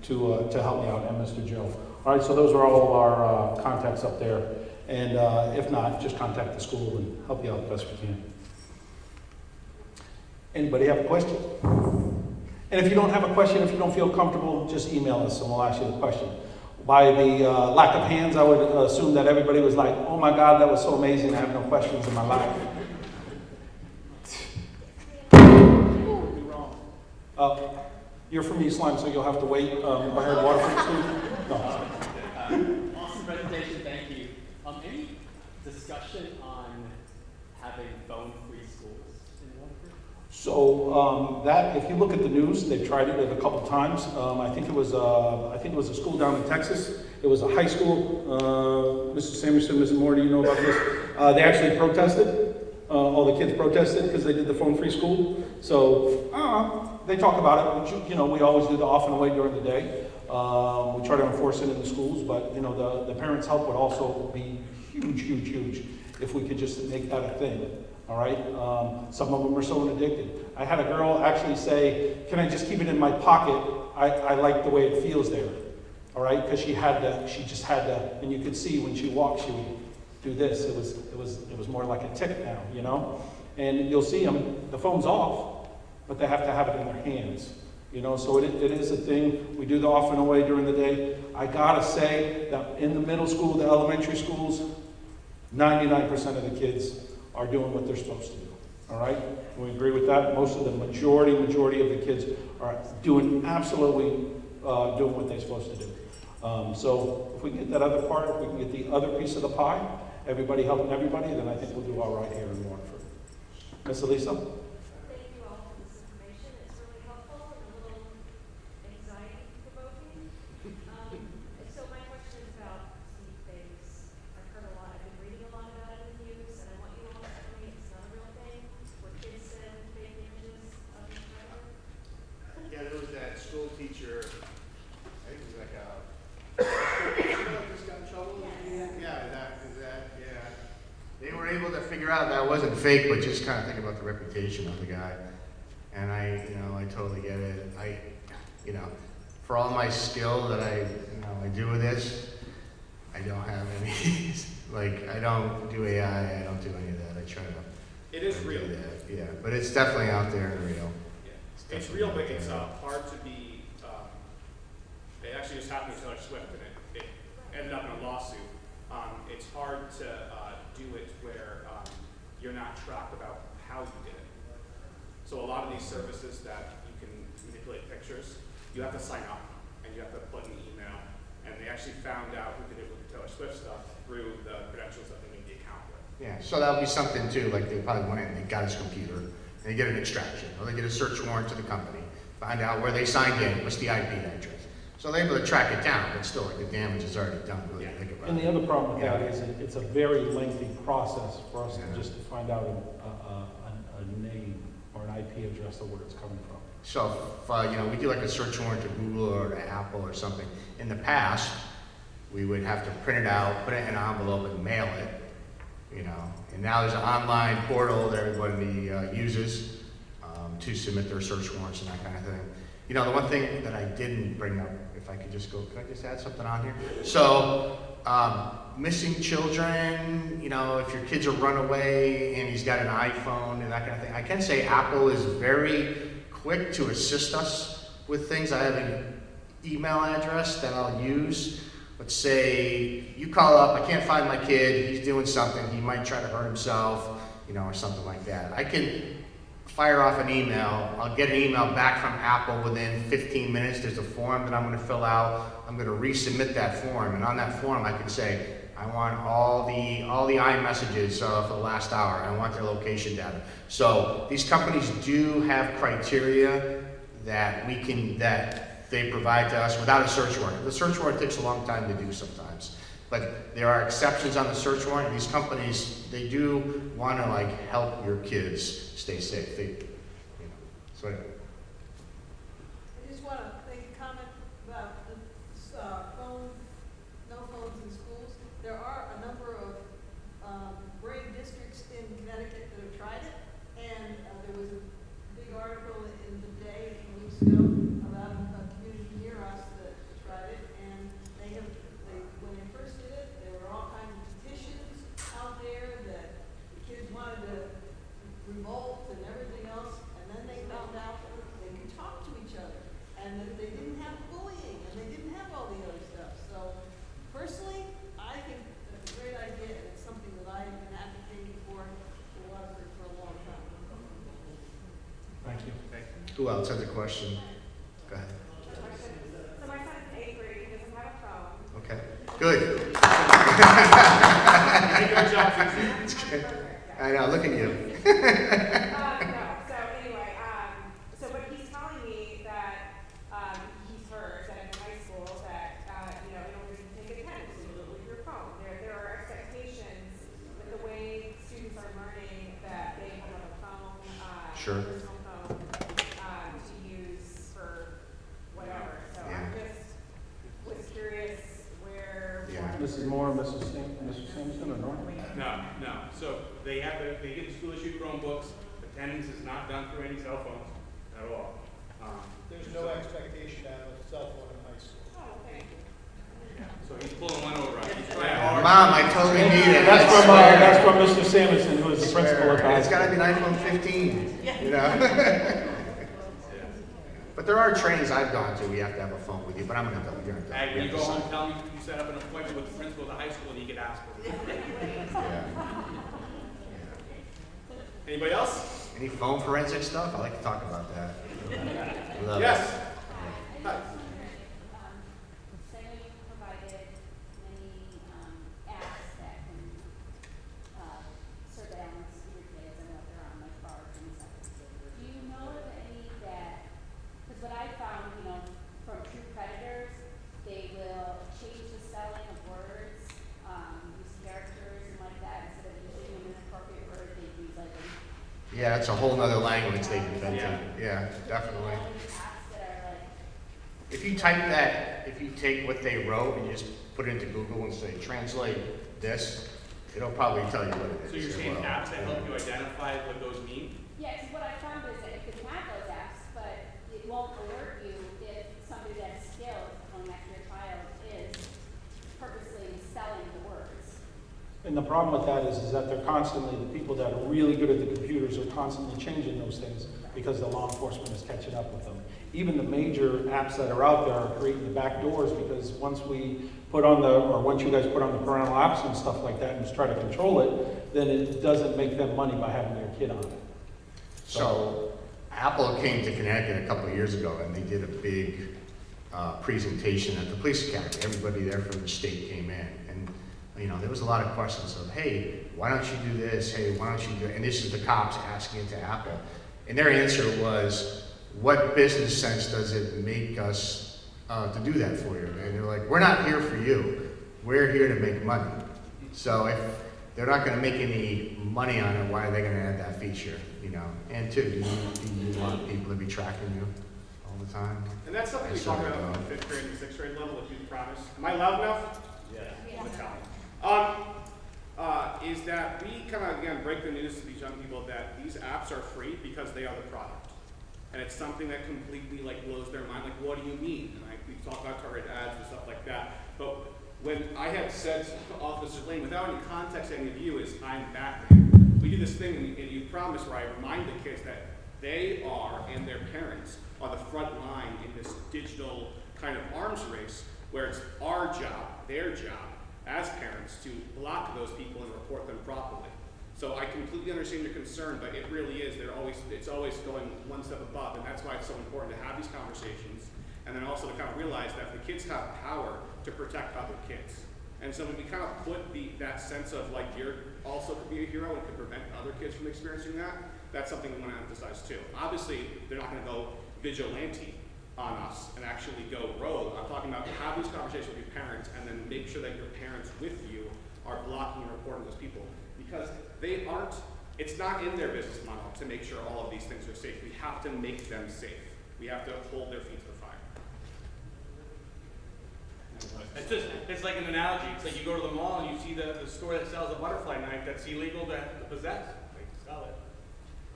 to help me out, and Mr. Joe. All right, so those are all our contacts up there, and if not, just contact the school and help you out the best we can. Anybody have a question? And if you don't have a question, if you don't feel comfortable, just email us and we'll ask you the question. By the lack of hands, I would assume that everybody was like, oh my God, that was so amazing, I have no questions in my life. You're from East Lyme, so you'll have to wait. I heard Waterford too. No. Awesome presentation, thank you. Any discussion on having phone-free schools in Waterford? So that, if you look at the news, they've tried it a couple times. I think it was a school down in Texas. It was a high school. Mr. Samuelson, Mrs. Moore, do you know about this? They actually protested. All the kids protested because they did the phone-free school. So they talk about it. You know, we always do the off and away during the day. We try to enforce it in the schools, but you know, the parents' help would also be huge, huge, huge if we could just make that a thing. All right. Some of them are so addicted. I had a girl actually say, "Can I just keep it in my pocket? I like the way it feels there." All right, because she just had to, and you could see when she walked, she would do this. It was more like a tick now, you know. And you'll see them. The phone's off, but they have to have it in their hands, you know. So it is a thing. We do the off and away during the day. I gotta say that in the middle school, the elementary schools, 99% of the kids are doing what they're supposed to do. All right? We agree with that. Most of the majority of the kids are doing absolutely doing what they're supposed to do. So if we can get that other part, if we can get the other piece of the pie, everybody helping everybody, then I think we'll do all right here in Waterford. Miss Elisa? Thank you all for this information. It's really helpful and a little anxiety-provoking. So my question is about deep fakes. I've heard a lot, I've been reading a lot about it in the news, and I want you all to tell me it's not a real thing, where kids send fake images of each other. Yeah, there was that school teacher, I think it was like a, just got in trouble? Yeah, yeah. They were able to figure out that wasn't fake, but just kind of think about the reputation of the guy. And I totally get it. For all my skill that I do with this, I don't have any, like, I don't do AI, I don't do any of that, I try to. It is do real. that, yeah, but it's definitely out there and real. Yeah. It's definitely real, out but it's there. hard to be, it actually just happened to Taylor Swift, and it ended up in a lawsuit. It's hard to do it where you're not tracked about how you did it. So a lot of these services that you can manipulate pictures, you have to sign up, and you have to put an email, and they actually found out who did it with the Taylor Swift stuff through the credentials that they made the account with. Yeah, so that would be something too, like they probably went in, they got his computer, and they get an extraction, or they get a search warrant to the company, find out where they signed in, what's the IP address. So they're able to track it down, but still, like, the damage is already done, really, think about it. And the other problem with Yeah. that is it's a very lengthy process for us Yeah. to just to find out a name or an IP address of where it's coming from. So, if, you know, we do like a search warrant to Google or to Apple or something. In the past, we would have to print it out, put it in an envelope and mail it, you know. And now there's an online portal that everybody uses to submit their search warrants and that kind of thing. You know, the one thing that I didn't bring up, if I could just go, could I just add something on here? So, missing children, you know, if your kid's a runaway and he's got an iPhone and that kind of thing. I can say Apple is very quick to assist us with things. I have an email address that I'll use. Let's say you call up, I can't find my kid, he's doing something, he might try to hurt himself, you know, or something like that. I can fire off an email, I'll get an email back from Apple within 15 minutes, there's a form that I'm gonna fill out, I'm gonna resubmit that form, and on that form I can say, I want all the iMessages for the last hour, I want their location data. So these companies do have criteria that they provide to us without a search warrant. The search warrant takes a long time to do sometimes. But there are exceptions on the search warrant. These companies, they do want to like help your kids stay safe. They, you know, so anyway. I just want to make a comment about the no phones in schools. There are a number of brave districts in Connecticut that have tried it, and there was a big article in the Day a few weeks ago about a community near us that tried it, and when they first did it, there were all kinds of petitions out there that the kids wanted to revolt and everything else, and then they found out that they could talk to each other, and that they didn't have bullying, and they didn't have all the other stuff. So personally, I think that's a great idea, and it's something that I've been advocating for a long time. Thank you. Who else has a question? Go ahead. So my son's in 8th grade, he doesn't have a phone. Okay. Good. I know. Look at you. No, so anyway, so but he's telling me that he's heard that in high school that you know, in order to take attendance, you need to leave your phone. There are expectations with the way students are learning that they have a phone, Sure. personal phone, to use for whatever. So Yeah. I just was curious where. Yeah. Mrs. Moore, Mrs. Sampson, or Norman? No. So they get school issued Chromebooks. Attendance is not done through any cell phones at all. There's no expectation to have a cell phone in high school. Oh, thank you. So he's pulling one over. He's trying hard. Mom, I totally need it. That's from Mr. Sampson, who is the principal at the high It's got to school. be an iPhone 15. You know. But there are trainings I've gone to. We have to have a phone with you. But I'm an adult. You're an adult. Hey, when you go home, tell me you set up an appointment with the principal of the high school and you get asked for it. Yeah. Anybody else? Any phone forensic stuff? I like to talk about that. Love it. Yes. So Hi. I know you provided many apps that can surveillance your kids and what they're on, like bars and stuff. Do you know of any that, because what I found, you know, from true predators, they will change the spelling of words, use characters and like that, instead of using an inappropriate word, they use like a. Yeah, it's a whole nother language they've invented. Yeah, definitely. Apps that are like. If you type that, if you take what they wrote and you just put it into Google and say, translate this, it'll probably tell you what it is. So you're as saying well. apps that help you identify what those mean? Yeah, 'cause what I found is that you can have those apps, but it won't alert you if somebody that's skilled, going after your child, is purposely And the problem with that is that they're constantly, the people that are really good at the computers are constantly changing those things because the law enforcement is catching up with them. Even the major apps that are out there are creating the back doors because once we put on the, or once you guys put on the parental apps and stuff like that and just try to control it, then it doesn't make them money by having their kid on it. So Apple came to Connecticut a couple of years ago and they did a big presentation at the police academy. Everybody there from the state came in, and you know there was a lot of questions of, hey, why don't you do this? Hey, why don't you do it? And this is the cops asking it to Apple, and their answer was, what business sense does it make us to do that for you? And they're like, we're not here for you. We're here to make money. So if they're not going to make any money on it, why are they going to add that feature? You know, and two, do you want people to be tracking you all the time? And that's something we I talk sort of about at don't. the 5th grade and 6th grade level with Youth Promise. Am I loud enough? Yeah. Let's help. Is that we kind of, again, break the news to these young people that these apps are free because they are the product. And it's something that completely like blows their mind. Like, what do you mean? And we talk about target ads and stuff like that. But when I had said to Officer Lane, without any context to any of you, is I'm Batman. We do this thing in Youth Promise where I remind the kids that they are, and their parents, are the front line in this digital kind of arms race where it's our job, their job, as parents, to block those people and report them properly. So I completely understand your concern, but it really is, it's always going one step above, and that's why it's so important to have these conversations, and then also to kind of realize that the kids have power to protect other kids. And so when we kind of put that sense of like, you're also could be a hero and could prevent other kids from experiencing that, that's something we want to emphasize too. Obviously, they're not going to go vigilante on us and actually go rogue. I'm talking about have these conversations with your parents and then make sure that your parents with you are blocking and reporting those people. Because they aren't, it's not in their business model to make sure all of these things are safe. We have to make them safe. We have to hold their feet to the fire. It's like an analogy. It's like you go to the mall and you see the store that sells a butterfly knife that's illegal to possess. They sell it,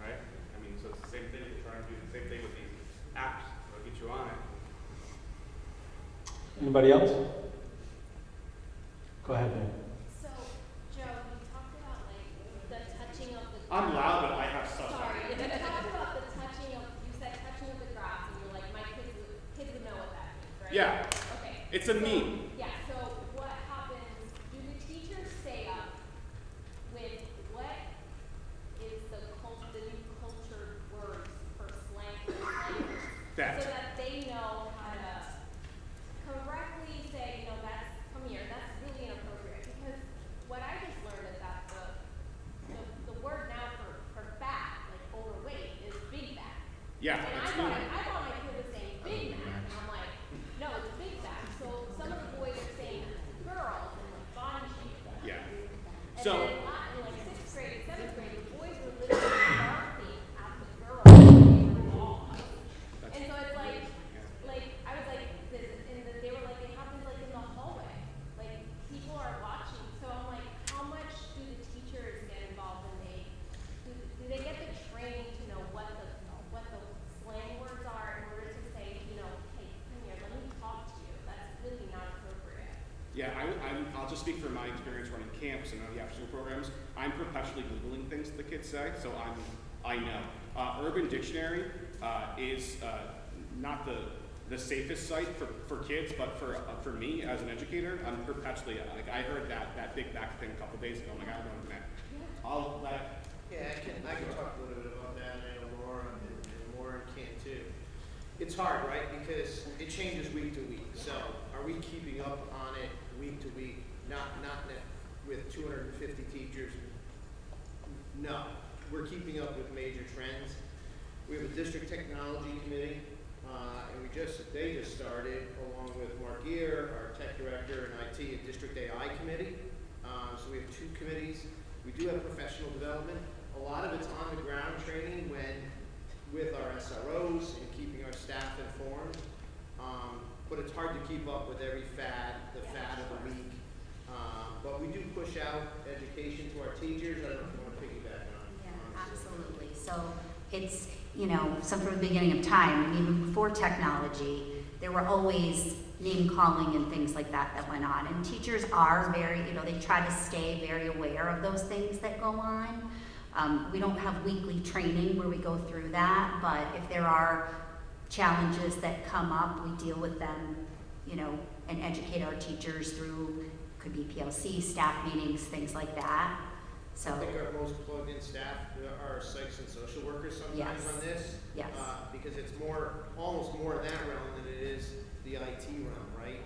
right? I mean, so it's the same thing. They're trying to do the same thing with these apps. They'll get you on it. Anybody else? Go ahead, Dan. So, Joe, you talked about like the touching of the. I'm loud, but I have stuff. Sorry, you talked about the touching of. You said touching of the grass, and you're like, my kids would know what that means, right? Yeah. Okay. It's a meme. Yeah. So what happens? Do the teachers stay up with what is the new culture words for slang words, That. so that they know how to correctly say, you know, that's come here. That's really inappropriate because what I just learned is that the word now for fat, like overweight, is Big Mac. Yeah. And It's I thought my kid was saying Big Mac, and I'm like, no, it's Big Mac. So some of the boys are saying girls and like body shape. Yeah. And So. then in like 6th grade, 7th grade, the boys were literally barking at the girls when they were lost. And so it's like I was like, they were like, it happens like in the hallway. Like people are watching. So I'm like, how much do the teachers get involved and do they get the training to know what the slang words are in order to say, you know, hey, come here, let me talk to you. That's really not appropriate. Yeah, I'll just speak from my experience running camps and the after-school programs. I'm perpetually Googling things that the kids say, so I know. Urban Dictionary is not the safest site for kids, but for me as an educator, I'm perpetually, like I heard that Big Mac thing a couple days ago, I'm like, I don't know what it meant. I'll let. Yeah, I can talk a little bit about that, and I know Lauren can too. It's hard, right, because it changes week to week. So are we keeping up on it week to week? Not with 250 teachers. No, we're keeping up with major trends. We have a district technology committee, and they just started, along with Mark Gear, our tech director, and IT, a district AI committee. So we have 2 committees. We do have professional development. A lot of it's on the ground training with our SROs and keeping our staff informed. But it's hard to keep up with every fad of the week. But we do push out education to our teachers. I don't know if you want to piggyback on. Yeah, absolutely. So it's, so from the beginning of time, and even before technology, there were always name calling and things like that that went on. And teachers are very, they try to stay very aware of those things that go on. We don't have weekly training where we go through that, but if there are challenges that come up, we deal with them, and educate our teachers through, could be PLC, staff meetings, things like that. So, I think our most plugged in staff are psychs and social workers sometimes Yes. on this. Yes. Because it's almost more in that realm than it is the IT realm, right?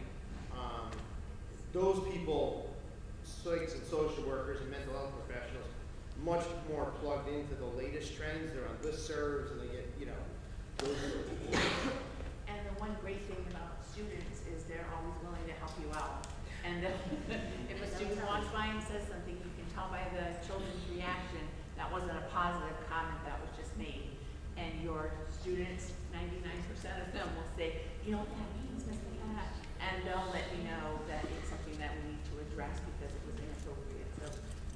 Those people, psychs and social workers and mental health professionals, much more plugged into the latest trends. They're on listservs and they get, those sort of things. And the one great thing about students is they're always willing to help you out. And if a student walks by and says something, you can tell by the children's reaction, that wasn't a positive comment, that was just made. And your students, 99% of them will say, that means this and that. And they'll let you know that it's something that we need to address because it was inappropriate. So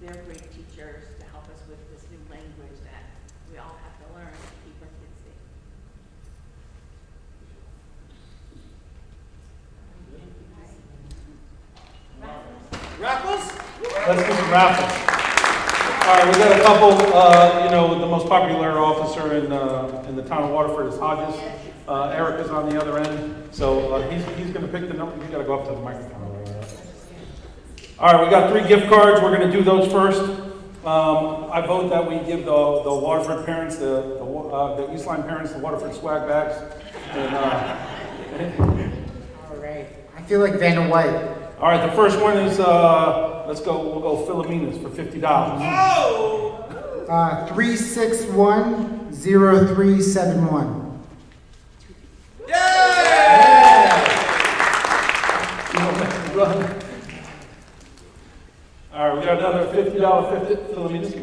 they're great teachers to help us with this new language that we all have to learn to keep our kids safe. Raffles? Let's do some raffles. All right, we got a couple, the most popular officer in the town of Waterford is Hodges. Eric is on the other end, so he's going to pick the number. You got to go up to the microphone. All right, we got 3 gift cards. We're going to do those first. I vote that we give the Waterford parents, the Eastline parents, the Waterford swag bags. And, all right. I feel like Vanna White. all right, the first one is we'll go Philomena's for $50. Oh! 3610371. All right, we got another $50 Philomena's.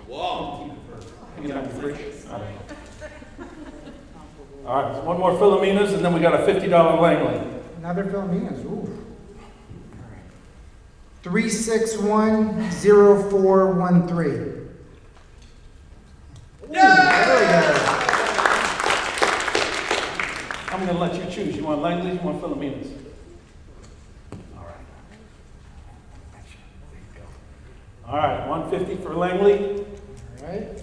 Wow. All right, so one more Philomena's, and then we got a $50 Langley. Another Philomena's. Ooh. All right. 3610413. I'm going to let you choose. You want Langley's, you want Philomena's? All right. All right, 150 for Langley. All right.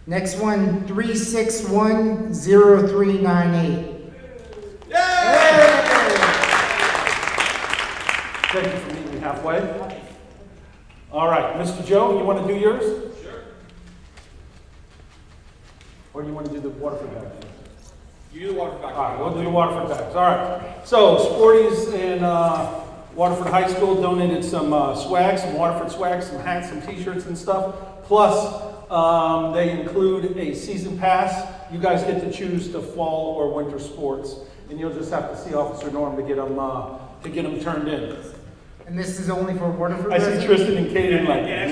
Next one, 3610398. Thank you for meeting me halfway. All right, Mr. Joe, you want to do yours? Sure. Or do you want to do the Waterford bags? You do the Waterford bags. All right, we'll do the Waterford bags. All right. So, Sporties and Waterford High School donated some swag, some Waterford swag, some hats, some T-shirts and stuff. Plus, they include a season pass. You guys get to choose the fall or winter sports, and you'll just have to see Officer Norm to get them turned in. And this is only for Waterford I see residents? Tristan and Kaden like, yeah.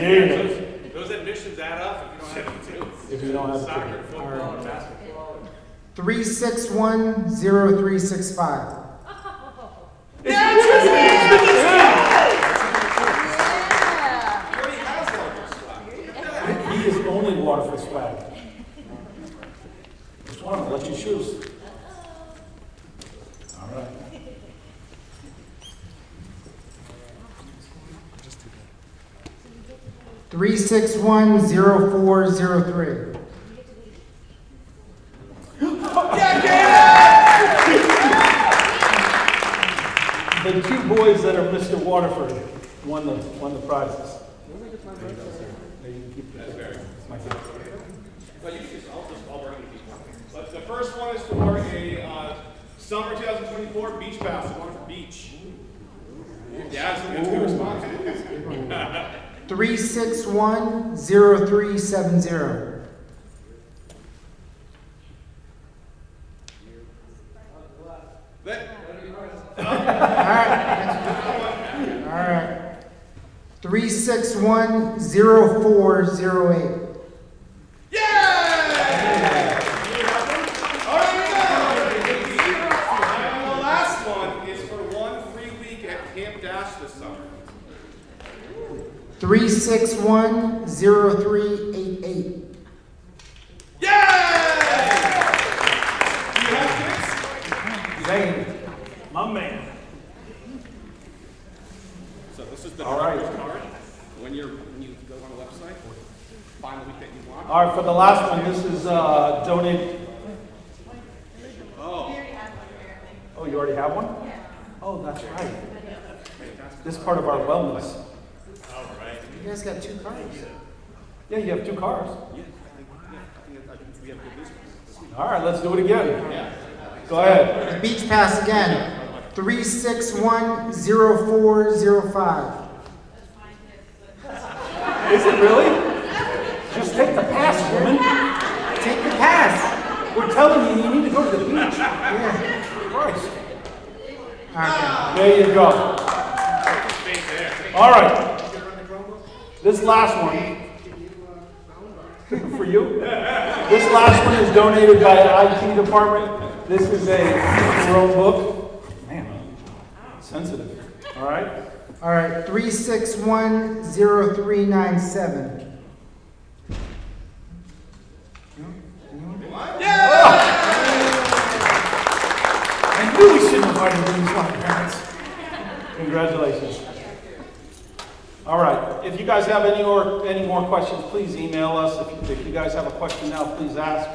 Those admissions add up if you don't have two. If you don't have Soccer, to. football, and basketball. 3610365. He already has Waterford swag. He is only Waterford swag. Which one? I'll let you choose. All right. $3610403. 3610403. The 2 boys that are Mr. Waterford won the prizes. But you can just, I'll bring it to people. But the first one is for a summer 2024 beach pass, the one for beach. Yeah, that's a good response. 3610370. All right. 3610408. And the last one is for 1 free week at Camp Dash this summer. 3610388. Zane, my man. when you go on the website, find the week that you want. All right, for the last one, this is donated. Oh, Oh, you already have one? Oh, that's right. This is part of our wellness. all right. You guys got 2 cars? Yeah, you have 2 cars. Yeah, I think we have a good business. All right, let's do it again. Go ahead. The beach pass again. 3610405. Is it really? Just take the pass, woman. Take the pass. We're telling you, you need to go to the beach. Yeah. Christ. Okay. There you go. Space there. All right. This last one. For you. This last one is donated by the IT department. This is a your own book. Man, sensitive. All right. All right, 3610397. I knew we shouldn't have invited these my parents. Congratulations. All right. If you guys have any more questions, please email us. If you guys have a question now, please ask.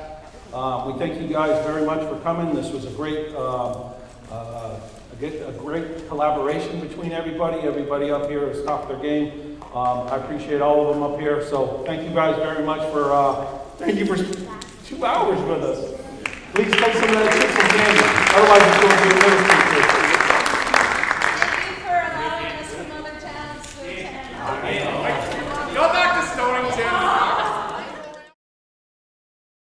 We thank you guys very much for coming. This was a great collaboration between everybody. Everybody up here has topped their game. I appreciate all of them up here. So thank you guys very much for thank you for 2 hours with us. Please take some of that chips and candy. Otherwise, it's going to be a little too quick.